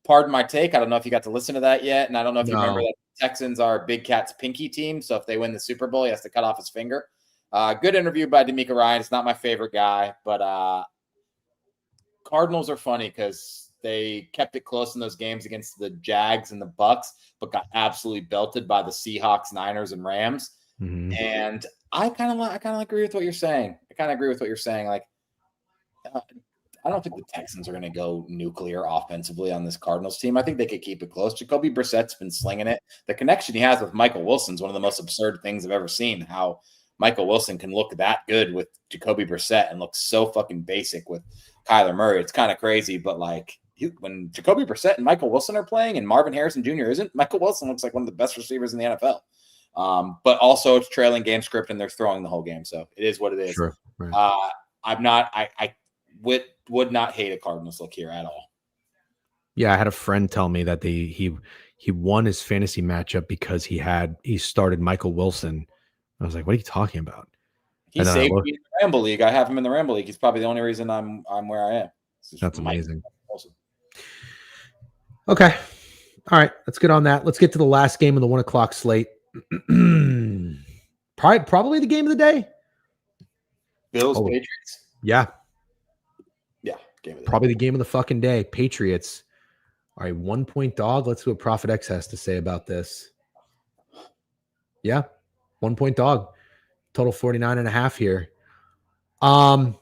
Speaker 2: Pardon My Take. I don't know if you got to listen to that yet. And I don't know if you remember that the Texans are Big Cat's pinky team. So if they win the Super Bowl, he has to cut off his finger. Good interview by D'Amico Ryans. Not my favorite guy, but Cardinals are funny because they kept it close in those games against the Jags and the Bucks, but got absolutely belted by the Seahawks, Niners, and Rams.
Speaker 1: Mm-hmm.
Speaker 2: And I kind of agree with what you're saying. Like, I don't think the Texans are going to go nuclear offensively on this Cardinals team. I think they could keep it close. Jacoby Brissett's been slinging it. The connection he has with Michael Wilson is one of the most absurd things I've ever seen. How Michael Wilson can look that good with Jacoby Brissett and look so fucking basic with Kyler Murray. It's kind of crazy, but like when Jacoby Brissett and Michael Wilson are playing and Marvin Harrison Jr. isn't, Michael Wilson looks like one of the best receivers in the NFL. But also it's trailing game script and they're throwing the whole game. So it is what it is. Sure. Right. I would not hate a Cardinals look here at all.
Speaker 1: Yeah. I had a friend tell me that he won his fantasy matchup because he started Michael Wilson. I was like, what are you talking about?
Speaker 2: He saved me in the Ramble League. I have him in the Ramble League. He's probably the only reason I'm where I am.
Speaker 1: That's amazing. Okay. All right. Let's get on that. Let's get to the last game of the 1 o'clock slate. Probably the game of the day.
Speaker 2: Bills, Patriots.
Speaker 1: Yeah.
Speaker 2: Yeah. Game of the
Speaker 1: probably day. The game of the fucking day. Patriots are a 1-point dog. Let's see what Prophet X has to say about this. Yeah. 1-point dog. Total 49.5 here. I'll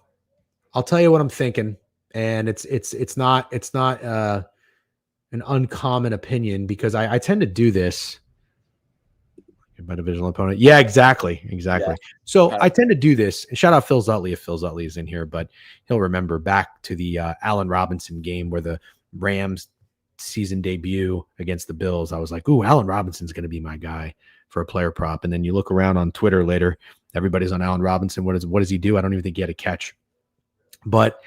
Speaker 1: tell you what I'm thinking. And it's not an uncommon opinion because I tend to do this. By divisional opponent. Yeah, exactly. Yeah. So I tend to do this. Shout out Phil Zutley if Phil Zutley is in here, but he'll remember back to the Allen Robinson game where the Rams season debut against the Bills. I was like, ooh, Allen Robinson's going to be my guy for a player prop. And then you look around on Twitter later, everybody's on Allen Robinson. What does he do? I don't even think he had a catch. But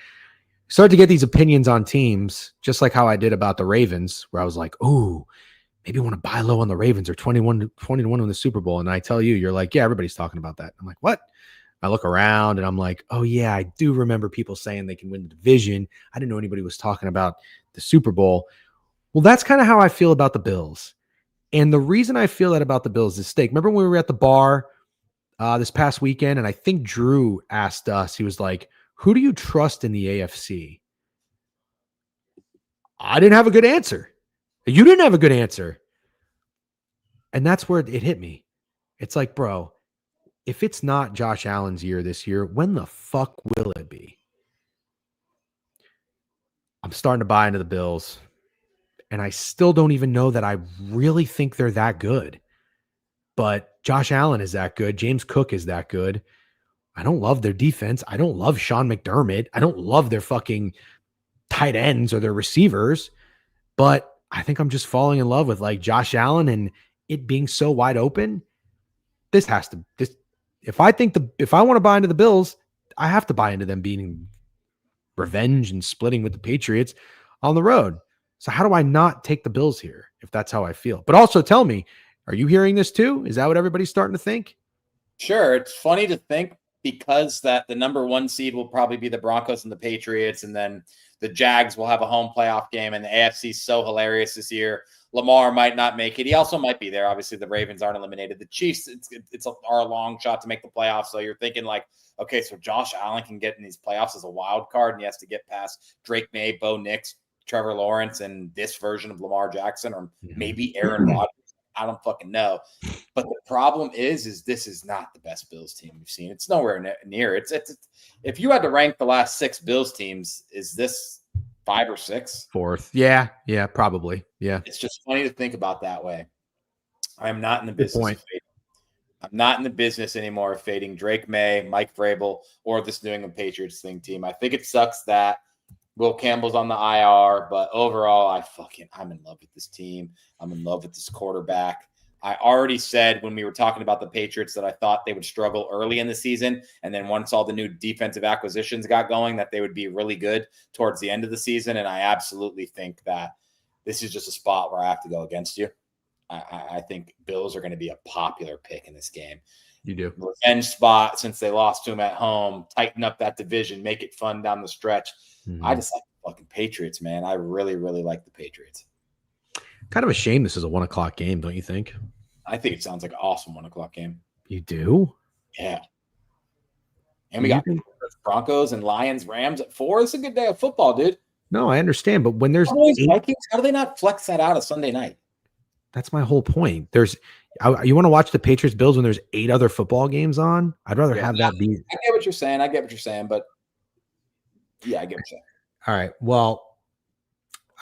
Speaker 1: start to get these opinions on teams, just like how I did about the Ravens, where I was like, ooh, maybe I want to buy low on the Ravens or 20 to 1 in the Super Bowl. And I tell you, you're like, yeah, everybody's talking about that. I'm like, what? I look around and I'm like, oh yeah, I do remember people saying they can win the division. I didn't know anybody was talking about the Super Bowl. Well, that's kind of how I feel about the Bills. And the reason I feel that about the Bills is steak. Remember when we were at the bar this past weekend? And I think Drew asked us, he was like, who do you trust in the AFC? I didn't have a good answer. You didn't have a good answer. And that's where it hit me. It's like, bro, if it's not Josh Allen's year this year, when the fuck will it be? I'm starting to buy into the Bills. And I still don't even know that I really think they're that good. But Josh Allen is that good. James Cook is that good. I don't love their defense. I don't love Sean McDermott. I don't love their fucking tight ends or their receivers. But I think I'm just falling in love with like Josh Allen and it being so wide open. If I want to buy into the Bills, I have to buy into them being revenge and splitting with the Patriots on the road. So how do I not take the Bills here if that's how I feel? But also tell me, are you hearing this too? Is that what everybody's starting to think?
Speaker 2: Sure. It's funny to think because that the number 1 seed will probably be the Broncos and the Patriots, and then the Jags will have a home playoff game, and the AFC is so hilarious this year. Lamar might not make it. He also might be there. Obviously, the Ravens aren't eliminated. The Chiefs, are a long shot to make the playoffs. So you're thinking like, okay, so Josh Allen can get in these playoffs as a wild card, and he has to get past Drake May, Bo Nix, Trevor Lawrence, and this version of Lamar Jackson, or maybe Aaron Rodgers. I don't fucking know. But the problem is this is not the best Bills team we've seen. It's nowhere near. It's if you had to rank the last 6 Bills teams, is this 5 or 6?
Speaker 1: 4th. Yeah, probably. Yeah.
Speaker 2: It's just funny to think about that way. I'm not in the business. I'm not in the business anymore of fading Drake May, Mike Vrabel, or this New England Patriots team. I think it sucks that Will Campbell's on the IR, but overall, I'm in love with this team. I'm in love with this quarterback. I already said when we were talking about the Patriots that I thought they would struggle early in the season. And then once all the new defensive acquisitions got going, that they would be really good towards the end of the season. And I absolutely think that this is just a spot where I have to go against you. I think Bills are going to be a popular pick in this game.
Speaker 1: You do.
Speaker 2: Revenge spot since they lost to them at home. Tighten up that division. Make it fun down the stretch.
Speaker 1: Mm-hmm.
Speaker 2: I just like the fucking Patriots, man. I really, really like the Patriots.
Speaker 1: Kind of a shame this is a 1 o'clock game, don't you think?
Speaker 2: I think it sounds like an awesome 1 o'clock game.
Speaker 1: You do?
Speaker 2: Yeah. And we got Broncos and Lions, Rams at 4. It's a good day of football, dude.
Speaker 1: No, I understand. But when there's
Speaker 2: Vikings, how do they not flex that out of Sunday night?
Speaker 1: That's my whole point. You want to watch the Patriots Bills when there's 8 other football games on? I'd rather have that be.
Speaker 2: I get what you're saying. But yeah, I get what you're saying.
Speaker 1: All right. Well,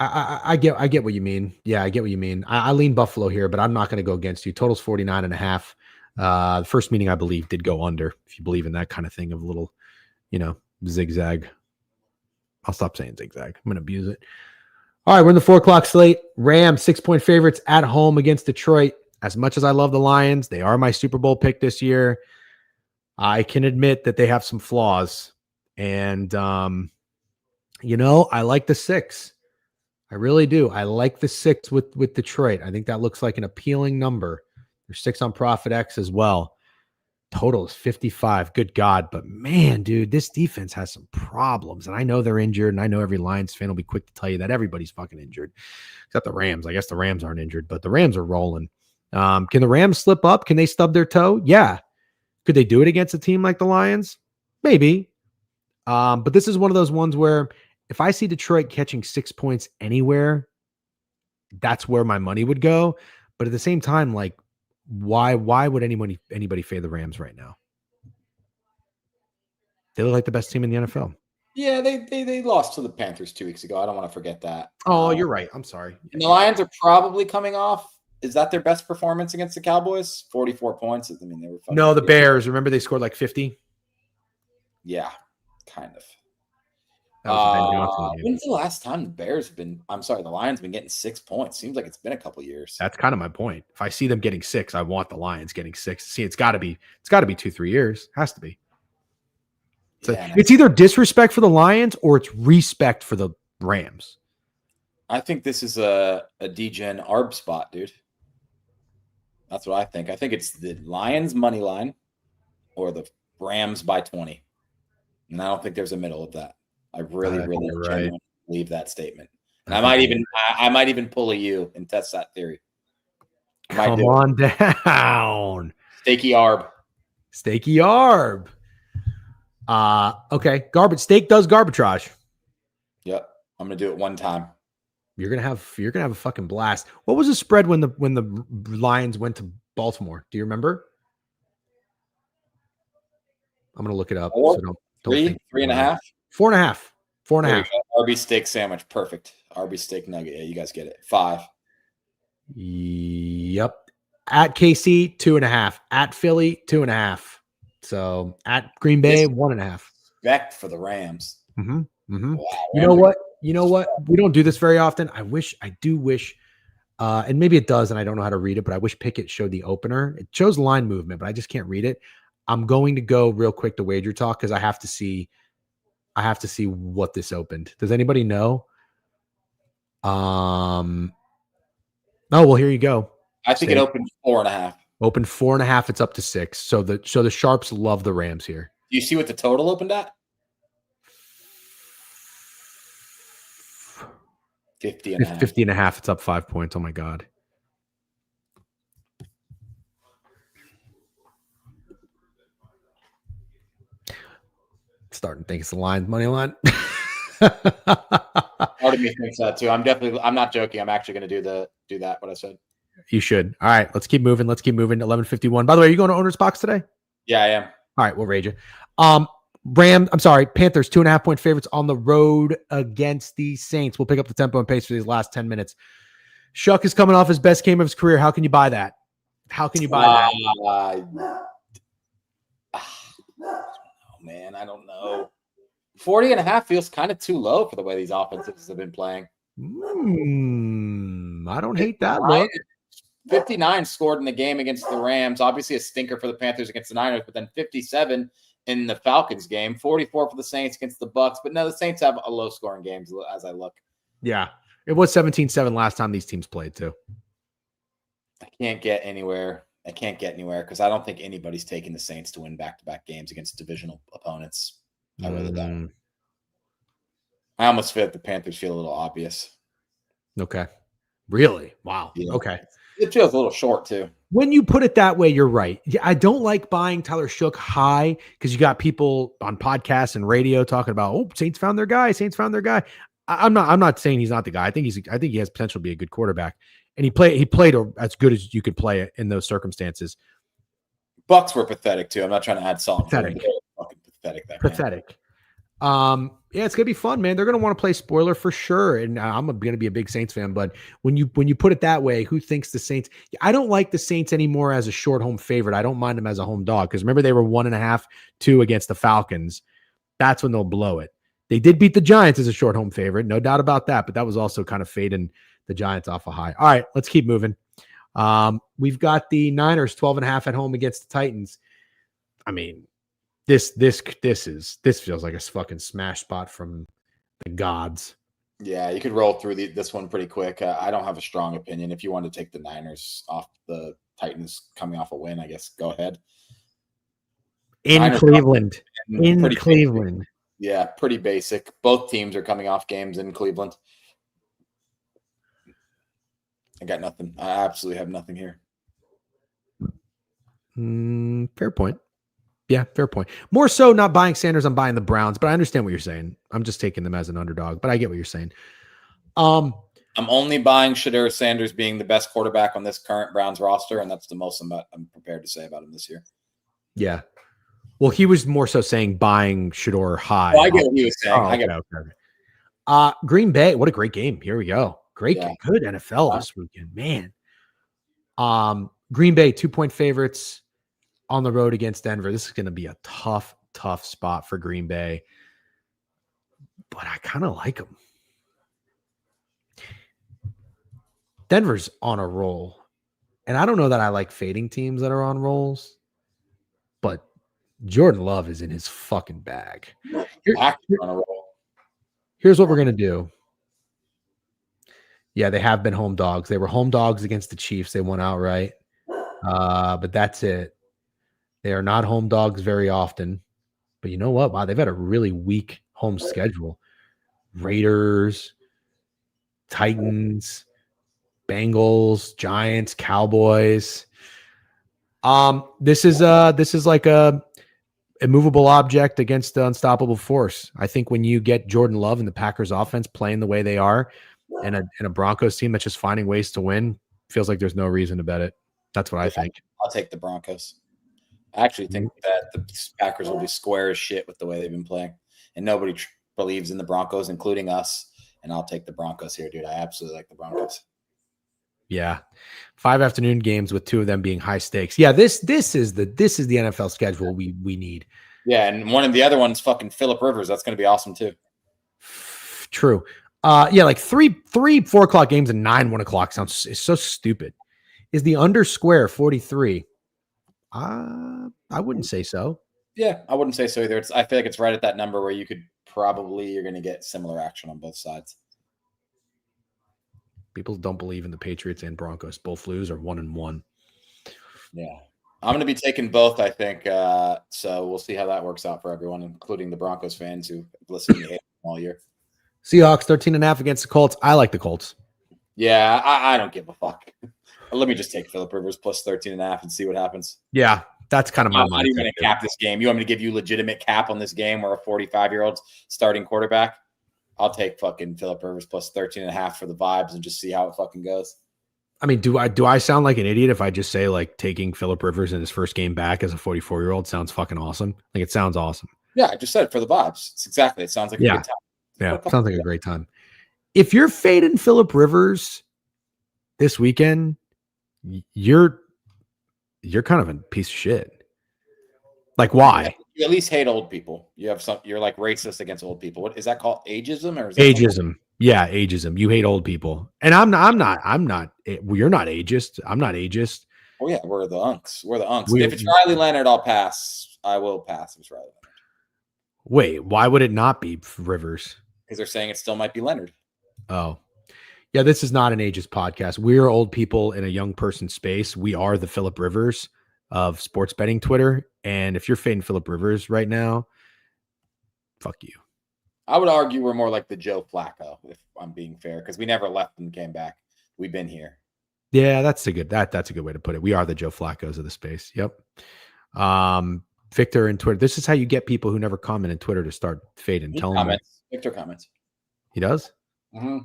Speaker 1: I get what you mean. Yeah, I get what you mean. I lean Buffalo here, but I'm not going to go against you. Total's 49.5. The first meeting, I believe, did go under. If you believe in that kind of thing of a little, zigzag. I'll stop saying zigzag. I'm going to abuse it. All right, we're in the 4 o'clock slate. Rams 6-point favorites at home against Detroit. As much as I love the Lions, they are my Super Bowl pick this year. I can admit that they have some flaws. And, I like the 6. I really do. I like the 6 with Detroit. I think that looks like an appealing number. There's 6 on Profit X as well. Total is 55. Good God. But man, dude, this defense has some problems. And I know they're injured. And I know every Lions fan will be quick to tell you that everybody's fucking injured. Except the Rams. I guess the Rams aren't injured, but the Rams are rolling. Can the Rams slip up? Can they stub their toe? Yeah. Could they do it against a team like the Lions? Maybe. But this is one of those ones where if I see Detroit catching 6 points anywhere, that's where my money would go. But at the same time, like, why would anybody fade the Rams right now? They look like the best team in the NFL.
Speaker 2: Yeah, they lost to the Panthers 2 weeks ago. I don't want to forget that.
Speaker 1: Oh, you're right. I'm sorry.
Speaker 2: And the Lions are probably coming off. Is that their best performance against the Cowboys? 44 points. I mean, they were.
Speaker 1: No, the Bears. Remember they scored like 50?
Speaker 2: Yeah, kind of.
Speaker 1: That
Speaker 2: when's the last time the Lions been getting 6 points? Seems like it's been a couple years.
Speaker 1: That's kind of my point. If I see them getting 6, I want the Lions getting 6. See, it's got to be 2-3 years. Has to be. It's either disrespect for the Lions or it's respect for the Rams.
Speaker 2: I think this is a DGen ARB spot, dude. That's what I think. I think it's the Lions money line or the Rams by 20. And I don't think there's a middle of that. I really genuinely believe that statement. And I might even pull a U and test that theory.
Speaker 1: Come on down.
Speaker 2: Steaky ARB.
Speaker 1: Okay. Steak does arbitrage.
Speaker 2: Yep. I'm gonna do it one time.
Speaker 1: You're gonna have a fucking blast. What was the spread when the Lions went to Baltimore? Do you remember? I'm gonna look it up.
Speaker 2: So don't 3.5.
Speaker 1: 4.5. 4.5.
Speaker 2: RB steak sandwich. Perfect. RB steak nugget. Yeah, you guys get it. 5.
Speaker 1: Yep. At KC, 2.5. At Philly, 2.5. So at Green Bay, 1.5.
Speaker 2: Respect for the Rams.
Speaker 1: Mm-hmm. Mm-hmm. Wow, You know what? We don't do this very often. I do wish, and maybe it does, and I don't know how to read it, but I wish Pickett showed the opener. It shows line movement, but I just can't read it. I'm going to go real quick to Wager Talk because I have to see what this opened. Does anybody know? Oh, well, here you go.
Speaker 2: I think it opened 4.5.
Speaker 1: Opened 4.5. It's up to 6. So the Sharps love the Rams here.
Speaker 2: Do you see what the total opened at? 50.5.
Speaker 1: 50.5. It's up 5 points. Oh my God. Starting to think it's the Lions money line.
Speaker 2: Part of me thinks that too. I'm not joking. I'm actually going to do that. What I said.
Speaker 1: You should. All right, let's keep moving. 11:51. By the way, are you going to Owner's Box today?
Speaker 2: Yeah, I am.
Speaker 1: All right, we'll rage it. Panthers 2.5 point favorites on the road against the Saints. We'll pick up the tempo and pace for these last 10 minutes. Shuck is coming off his best game of his career. How can you buy that?
Speaker 2: Oh man, I don't know. 40.5 feels kind of too low for the way these offenses have been playing.
Speaker 1: I don't hate that look.
Speaker 2: 59 scored in the game against the Rams. Obviously a stinker for the Panthers against the Niners, but then 57 in the Falcons game, 44 for the Saints against the Bucks. But no, the Saints have a low-scoring games as I look.
Speaker 1: Yeah. It was 17-7 last time these teams played, too.
Speaker 2: I can't get anywhere because I don't think anybody's taking the Saints to win back-to-back games against divisional opponents. I really don't. I almost feel like the Panthers feel a little obvious.
Speaker 1: Okay. Really? Wow.
Speaker 2: Yeah.
Speaker 1: Okay.
Speaker 2: It feels a little short, too.
Speaker 1: When you put it that way, you're right. Yeah, I don't like buying Tyler Shook high because you got people on podcasts and radio talking about, oh, Saints found their guy. Saints found their guy. I'm not saying he's not the guy. I think he has potential to be a good quarterback. And he played as good as you could play it in those circumstances.
Speaker 2: Bucks were pathetic too. I'm not trying to add salt.
Speaker 1: Pathetic.
Speaker 2: Fucking pathetic.
Speaker 1: Pathetic. Yeah, it's gonna be fun, man. They're gonna want to play spoiler for sure. And I'm gonna be a big Saints fan. But when you put it that way, who thinks the Saints? I don't like the Saints anymore as a short home favorite. I don't mind them as a home dog because remember they were 1.5, 2 against the Falcons. That's when they'll blow it. They did beat the Giants as a short home favorite, no doubt about that. But that was also kind of fading the Giants off a high. All right, let's keep moving. We've got the Niners 12.5 at home against the Titans. I mean, this feels like a fucking smash spot from the gods.
Speaker 2: Yeah, you could roll through this one pretty quick. I don't have a strong opinion. If you want to take the Niners off the Titans coming off a win, I guess go ahead.
Speaker 1: In Cleveland. Cleveland.
Speaker 2: Yeah, pretty basic. Both teams are coming off games in Cleveland. I got nothing. I absolutely have nothing here.
Speaker 1: Fair point. Yeah, fair point. More so not buying Sanders, I'm buying the Browns, but I understand what you're saying. I'm just taking them as an underdog, but I get what you're saying.
Speaker 2: I'm only buying Shedeur Sanders being the best quarterback on this current Browns roster, and that's the most I'm prepared to say about him this year.
Speaker 1: Yeah. Well, he was more so saying buying Shedeur high.
Speaker 2: Well, I get what he was saying.
Speaker 1: Okay. Green Bay, what a great game. Here we go. Good NFL this weekend, man. Green Bay 2-point favorites on the road against Denver. This is going to be a tough spot for Green Bay, but I kind of like them. Denver's on a roll, and I don't know that I like fading teams that are on rolls, but Jordan Love is in his fucking bag. Here's what we're going to do. Yeah, they have been home dogs. They were home dogs against the Chiefs. They won outright. But that's it. They are not home dogs very often. But you know what? Wow, they've had a really weak home schedule. Raiders, Titans, Bengals, Giants, Cowboys. This is like a immovable object against the unstoppable force. I think when you get Jordan Love and the Packers offense playing the way they are, and a Broncos team that's just finding ways to win, feels like there's no reason to bet it. That's what I think.
Speaker 2: I'll take the Broncos. I actually think that the Packers will be square as shit with the way they've been playing, and nobody believes in the Broncos, including us. And I'll take the Broncos here, dude. I absolutely like the Broncos.
Speaker 1: Yeah, 5 afternoon games with 2 of them being high stakes. Yeah, this is the NFL schedule we need.
Speaker 2: Yeah, and one of the other ones, fucking Phillip Rivers. That's going to be awesome too.
Speaker 1: True. Yeah, like 3 4 o'clock games and 9 1 o'clock is so stupid. Is the under square 43? I wouldn't say so.
Speaker 2: Yeah, I wouldn't say so either. I feel like it's right at that number where you're going to get similar action on both sides.
Speaker 1: People don't believe in the Patriots and Broncos. Both lose or 1-1.
Speaker 2: Yeah. I'm going to be taking both, I think. So we'll see how that works out for everyone, including the Broncos fans who listen to me all year.
Speaker 1: Seahawks 13.5 against the Colts. I like the Colts.
Speaker 2: Yeah, I don't give a fuck. Let me just take Phillip Rivers plus 13.5 and see what happens.
Speaker 1: Yeah, that's kind of my mind.
Speaker 2: How do you want to cap this game? You want me to give you legitimate cap on this game where a 45-year-old's starting quarterback? I'll take fucking Phillip Rivers plus 13.5 for the vibes and just see how it fucking goes.
Speaker 1: I mean, do I sound like an idiot if I just say like taking Phillip Rivers in his first game back as a 44-year-old sounds fucking awesome? Like it sounds awesome.
Speaker 2: Yeah, I just said for the vibes. It sounds like a good time.
Speaker 1: Yeah, sounds like a great time. If you're fading Phillip Rivers this weekend, you're kind of a piece of shit. Like why?
Speaker 2: You at least hate old people. You're like racist against old people. What is that called? Ageism or is
Speaker 1: ageism? Yeah, ageism. You hate old people, and I'm not. You're not ageist. I'm not ageist.
Speaker 2: Oh yeah, we're the unks. We're the unks.
Speaker 1: We
Speaker 2: If it's Riley Leonard, I'll pass. I will pass if it's Riley Leonard
Speaker 1: wait. Why would it not be Rivers?
Speaker 2: because they're saying it still might be Leonard.
Speaker 1: Oh, yeah. This is not an ageist podcast. We're old people in a young person space. We are the Philip Rivers of sports betting Twitter, and if you're fading Philip Rivers right now, fuck you.
Speaker 2: I would argue we're more like the Joe Flacco, if I'm being fair, because we never left and came back. We've been here.
Speaker 1: Yeah, that's a good way to put it. We are the Joe Flaccos of the space. Yep. Victor and Twitter. This is how you get people who never comment in Twitter to start fading. Tell them
Speaker 2: Victor comments.
Speaker 1: He does?
Speaker 2: Mm-hmm.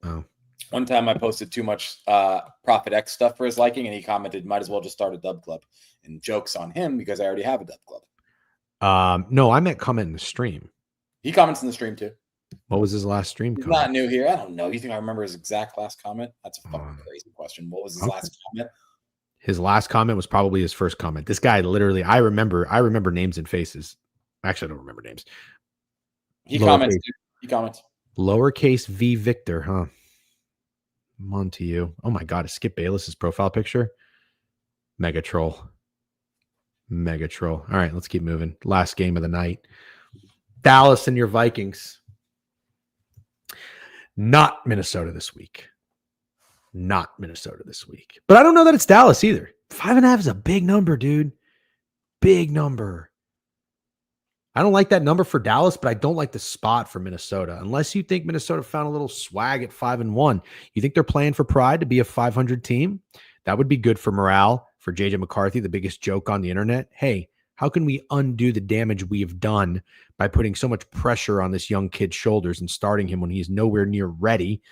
Speaker 1: Oh.
Speaker 2: One time I posted too much Profit X stuff for his liking, and he commented, might as well just start a dub club. And jokes on him because I already have a dub club.
Speaker 1: No, I meant comment in the stream.
Speaker 2: He comments in the stream too.
Speaker 1: What was his last stream
Speaker 2: He's
Speaker 1: comment?
Speaker 2: not new here. I don't know. You think I remember his exact last comment? That's a fucking crazy question. What was his last comment?
Speaker 1: His last comment was probably his first comment. This guy literally, I remember names and faces. Actually, I don't remember names.
Speaker 2: He comments.
Speaker 1: Lowercase V Victor, huh? I'm on to you. Oh my God, is Skip Bayless's profile picture? Mega troll. All right, let's keep moving. Last game of the night. Dallas and your Vikings. Not Minnesota this week. But I don't know that it's Dallas either. 5.5 is a big number, dude. Big number. I don't like that number for Dallas, but I don't like the spot for Minnesota. Unless you think Minnesota found a little swag at 5-1. You think they're playing for pride to be a 500 team? That would be good for morale, for JJ McCarthy, the biggest joke on the internet. Hey, how can we undo the damage we have done by putting so much pressure on this young kid's shoulders and starting him when he's nowhere near ready?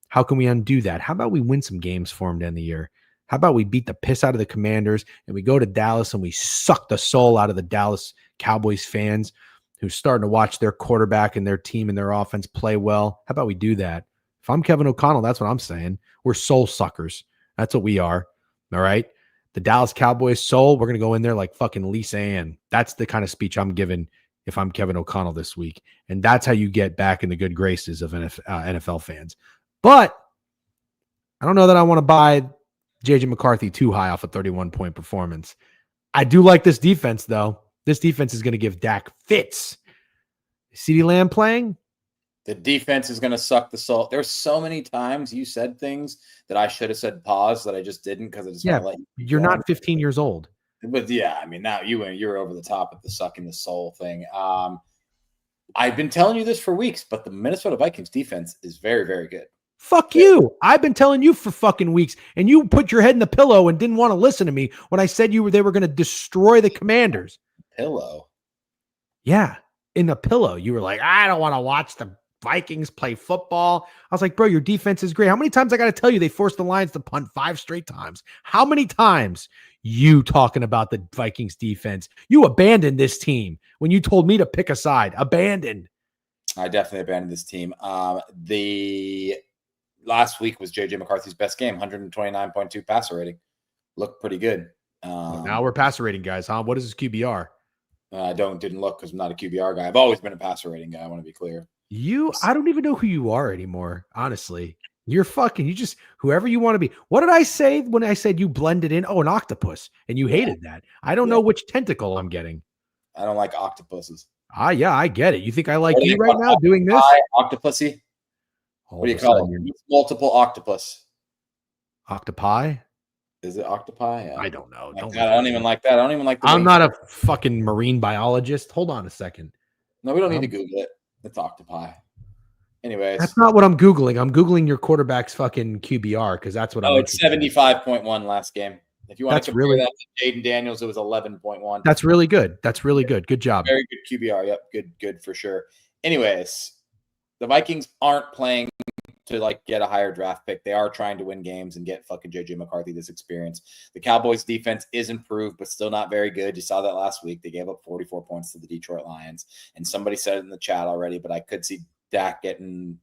Speaker 1: How can we undo that? How about we win some games for him to end the year? How about we beat the piss out of the Commanders and we go to Dallas and we suck the soul out of the Dallas Cowboys fans who's starting to watch their quarterback and their team and their offense play well? How about we do that? If I'm Kevin O'Connell, that's what I'm saying. We're soul suckers. That's what we are. All right. The Dallas Cowboys soul, we're going to go in there like fucking Lisa Ann. That's the kind of speech I'm giving if I'm Kevin O'Connell this week. And that's how you get back in the good graces of NFL fans. But I don't know that I want to buy JJ McCarthy too high off a 31-point performance. I do like this defense, though. This defense is going to give Dak fits. CeeDee Lamb playing?
Speaker 2: The defense is going to suck the soul. There's so many times you said things that I should have said pause that I just didn't because I just want to let you.
Speaker 1: You're not 15 years old.
Speaker 2: But yeah, I mean, now you're over the top with the sucking the soul thing. I've been telling you this for weeks, but the Minnesota Vikings defense is very, very good.
Speaker 1: Fuck you. I've been telling you for fucking weeks, and you put your head in the pillow and didn't want to listen to me when I said they were going to destroy the Commanders.
Speaker 2: Pillow?
Speaker 1: Yeah, in the pillow. You were like, I don't want to watch the Vikings play football. I was like, bro, your defense is great. How many times I got to tell you they forced the Lions to punt 5 straight times? How many times you talking about the Vikings defense? You abandoned this team when you told me to pick a side. Abandoned.
Speaker 2: I definitely abandoned this team. The last week was JJ McCarthy's best game, 129.2 passer rating. Looked pretty good.
Speaker 1: Now we're passer rating guys, huh? What is his QBR?
Speaker 2: I didn't look because I'm not a QBR guy. I've always been a passer rating guy. I want to be clear.
Speaker 1: I don't even know who you are anymore. Honestly, you just whoever you want to be. What did I say when I said you blended in? Oh, an octopus, and you hated that. I don't know which tentacle I'm getting.
Speaker 2: I don't like octopuses.
Speaker 1: Yeah, I get it. You think I like you right now doing this?
Speaker 2: Octopusy. What do you call it? Multiple octopus.
Speaker 1: Octopi?
Speaker 2: Is it octopi? Yeah.
Speaker 1: I don't know.
Speaker 2: I don't even like that. I don't even like.
Speaker 1: I'm not a fucking marine biologist. Hold on a second.
Speaker 2: No, we don't need to Google it. It's octopi. Anyways,
Speaker 1: that's not what I'm Googling. I'm Googling your quarterback's fucking QBR because that's what I'm.
Speaker 2: It's 75.1 last game. If you want to compare that to Jaden Daniels, it was 11.1.
Speaker 1: That's really good. Good job.
Speaker 2: Very good QBR. Yep, good for sure. Anyways, the Vikings aren't playing to get a higher draft pick. They are trying to win games and get fucking JJ McCarthy this experience. The Cowboys defense is improved, but still not very good. You saw that last week. They gave up 44 points to the Detroit Lions. And somebody said it in the chat already, but I could see Dak getting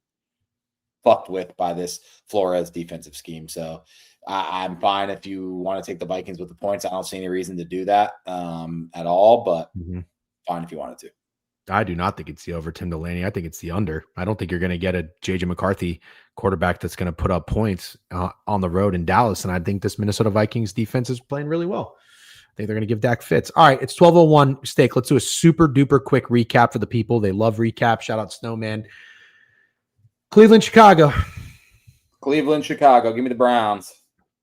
Speaker 2: fucked with by this Flores defensive scheme. So I'm fine if you want to take the Vikings with the points. I don't see any reason to do that at all, but fine if you wanted to.
Speaker 1: I do not think it's the over, Tim Delaney. I think it's the under. I don't think you're going to get a JJ McCarthy quarterback that's going to put up points on the road in Dallas. And I think this Minnesota Vikings defense is playing really well. I think they're going to give Dak fits. All right, it's 12:01. Steak. Let's do a super duper quick recap for the people. They love recap. Shout out Snowman. Cleveland, Chicago.
Speaker 2: Cleveland, Chicago. Give me the Browns.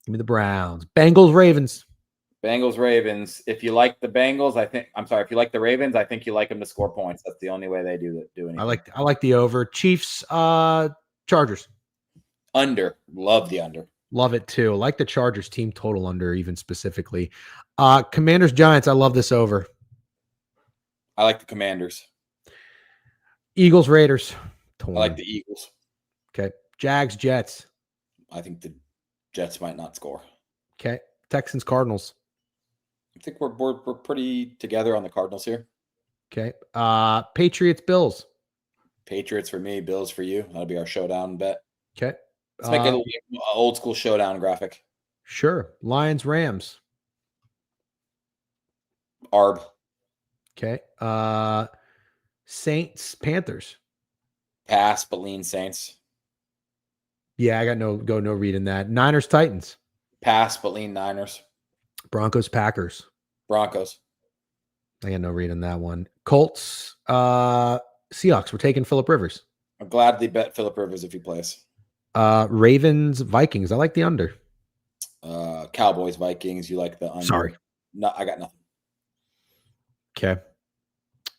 Speaker 1: Give me the Browns. Bengals, Ravens.
Speaker 2: Bengals, Ravens. If you like the Bengals, if you like the Ravens, I think you like them to score points. That's the only way they do anything.
Speaker 1: I like the over. Chiefs, Chargers.
Speaker 2: Under. Love the under.
Speaker 1: Love it too. Like the Chargers team total under, even specifically. Commanders, Giants. I love this over.
Speaker 2: I like the Commanders.
Speaker 1: Eagles, Raiders.
Speaker 2: I like the Eagles.
Speaker 1: Okay. Jags, Jets.
Speaker 2: I think the Jets might not score.
Speaker 1: Okay. Texans, Cardinals.
Speaker 2: I think we're pretty together on the Cardinals here.
Speaker 1: Okay. Patriots, Bills.
Speaker 2: Patriots for me, Bills for you. That'll be our showdown bet.
Speaker 1: Okay.
Speaker 2: Let's make it an old school showdown graphic.
Speaker 1: Sure. Lions, Rams.
Speaker 2: Arb.
Speaker 1: Okay. Saints, Panthers.
Speaker 2: Pass, but lean Saints.
Speaker 1: Yeah, I got no read in that. Niners, Titans.
Speaker 2: Pass, but lean Niners.
Speaker 1: Broncos, Packers.
Speaker 2: Broncos.
Speaker 1: I got no read on that one. Colts, Seahawks. We're taking Phillip Rivers.
Speaker 2: I'll gladly bet Phillip Rivers if he plays.
Speaker 1: Ravens, Vikings. I like the under.
Speaker 2: Cowboys, Vikings. You like the under?
Speaker 1: Sorry.
Speaker 2: No, I got nothing.
Speaker 1: Okay.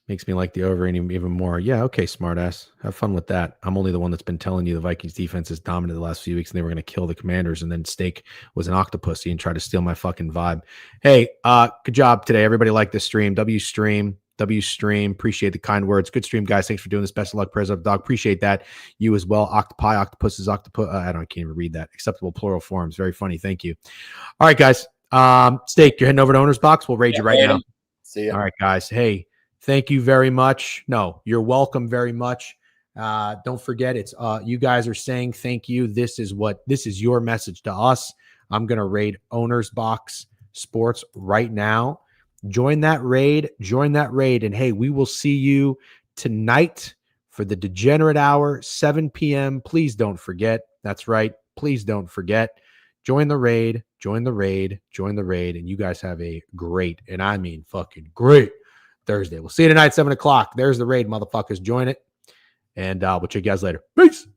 Speaker 1: Makes me like the over even more. Yeah, okay, smartass. Have fun with that. I'm only the one that's been telling you the Vikings defense is dominant the last few weeks and they were going to kill the Commanders, and then Steak was an octopusy and tried to steal my fucking vibe. Hey, good job today. Everybody liked this stream. W stream. Appreciate the kind words. Good stream, guys. Thanks for doing this. Best of luck, Prez of Dog. Appreciate that. You as well. Octopi, octopuses, octopus. I can't even read that. Acceptable plural forms. Very funny. Thank you. All right, guys. Steak, you're heading over to Owner's Box. We'll raid you right now.
Speaker 2: See ya.
Speaker 1: All right, guys. Hey, thank you very much. No, you're welcome very much. Don't forget, it's you guys are saying thank you. This is your message to us. I'm gonna raid Owner's Box Sports right now. Join that raid, and hey, we will see you tonight for the Degenerate Hour, 7 p.m. Please don't forget. That's right. Please don't forget. Join the raid, and you guys have a great, and I mean fucking great Thursday. We'll see you tonight, 7 o'clock. There's the raid, motherfuckers. Join it. And we'll check you guys later. Peace.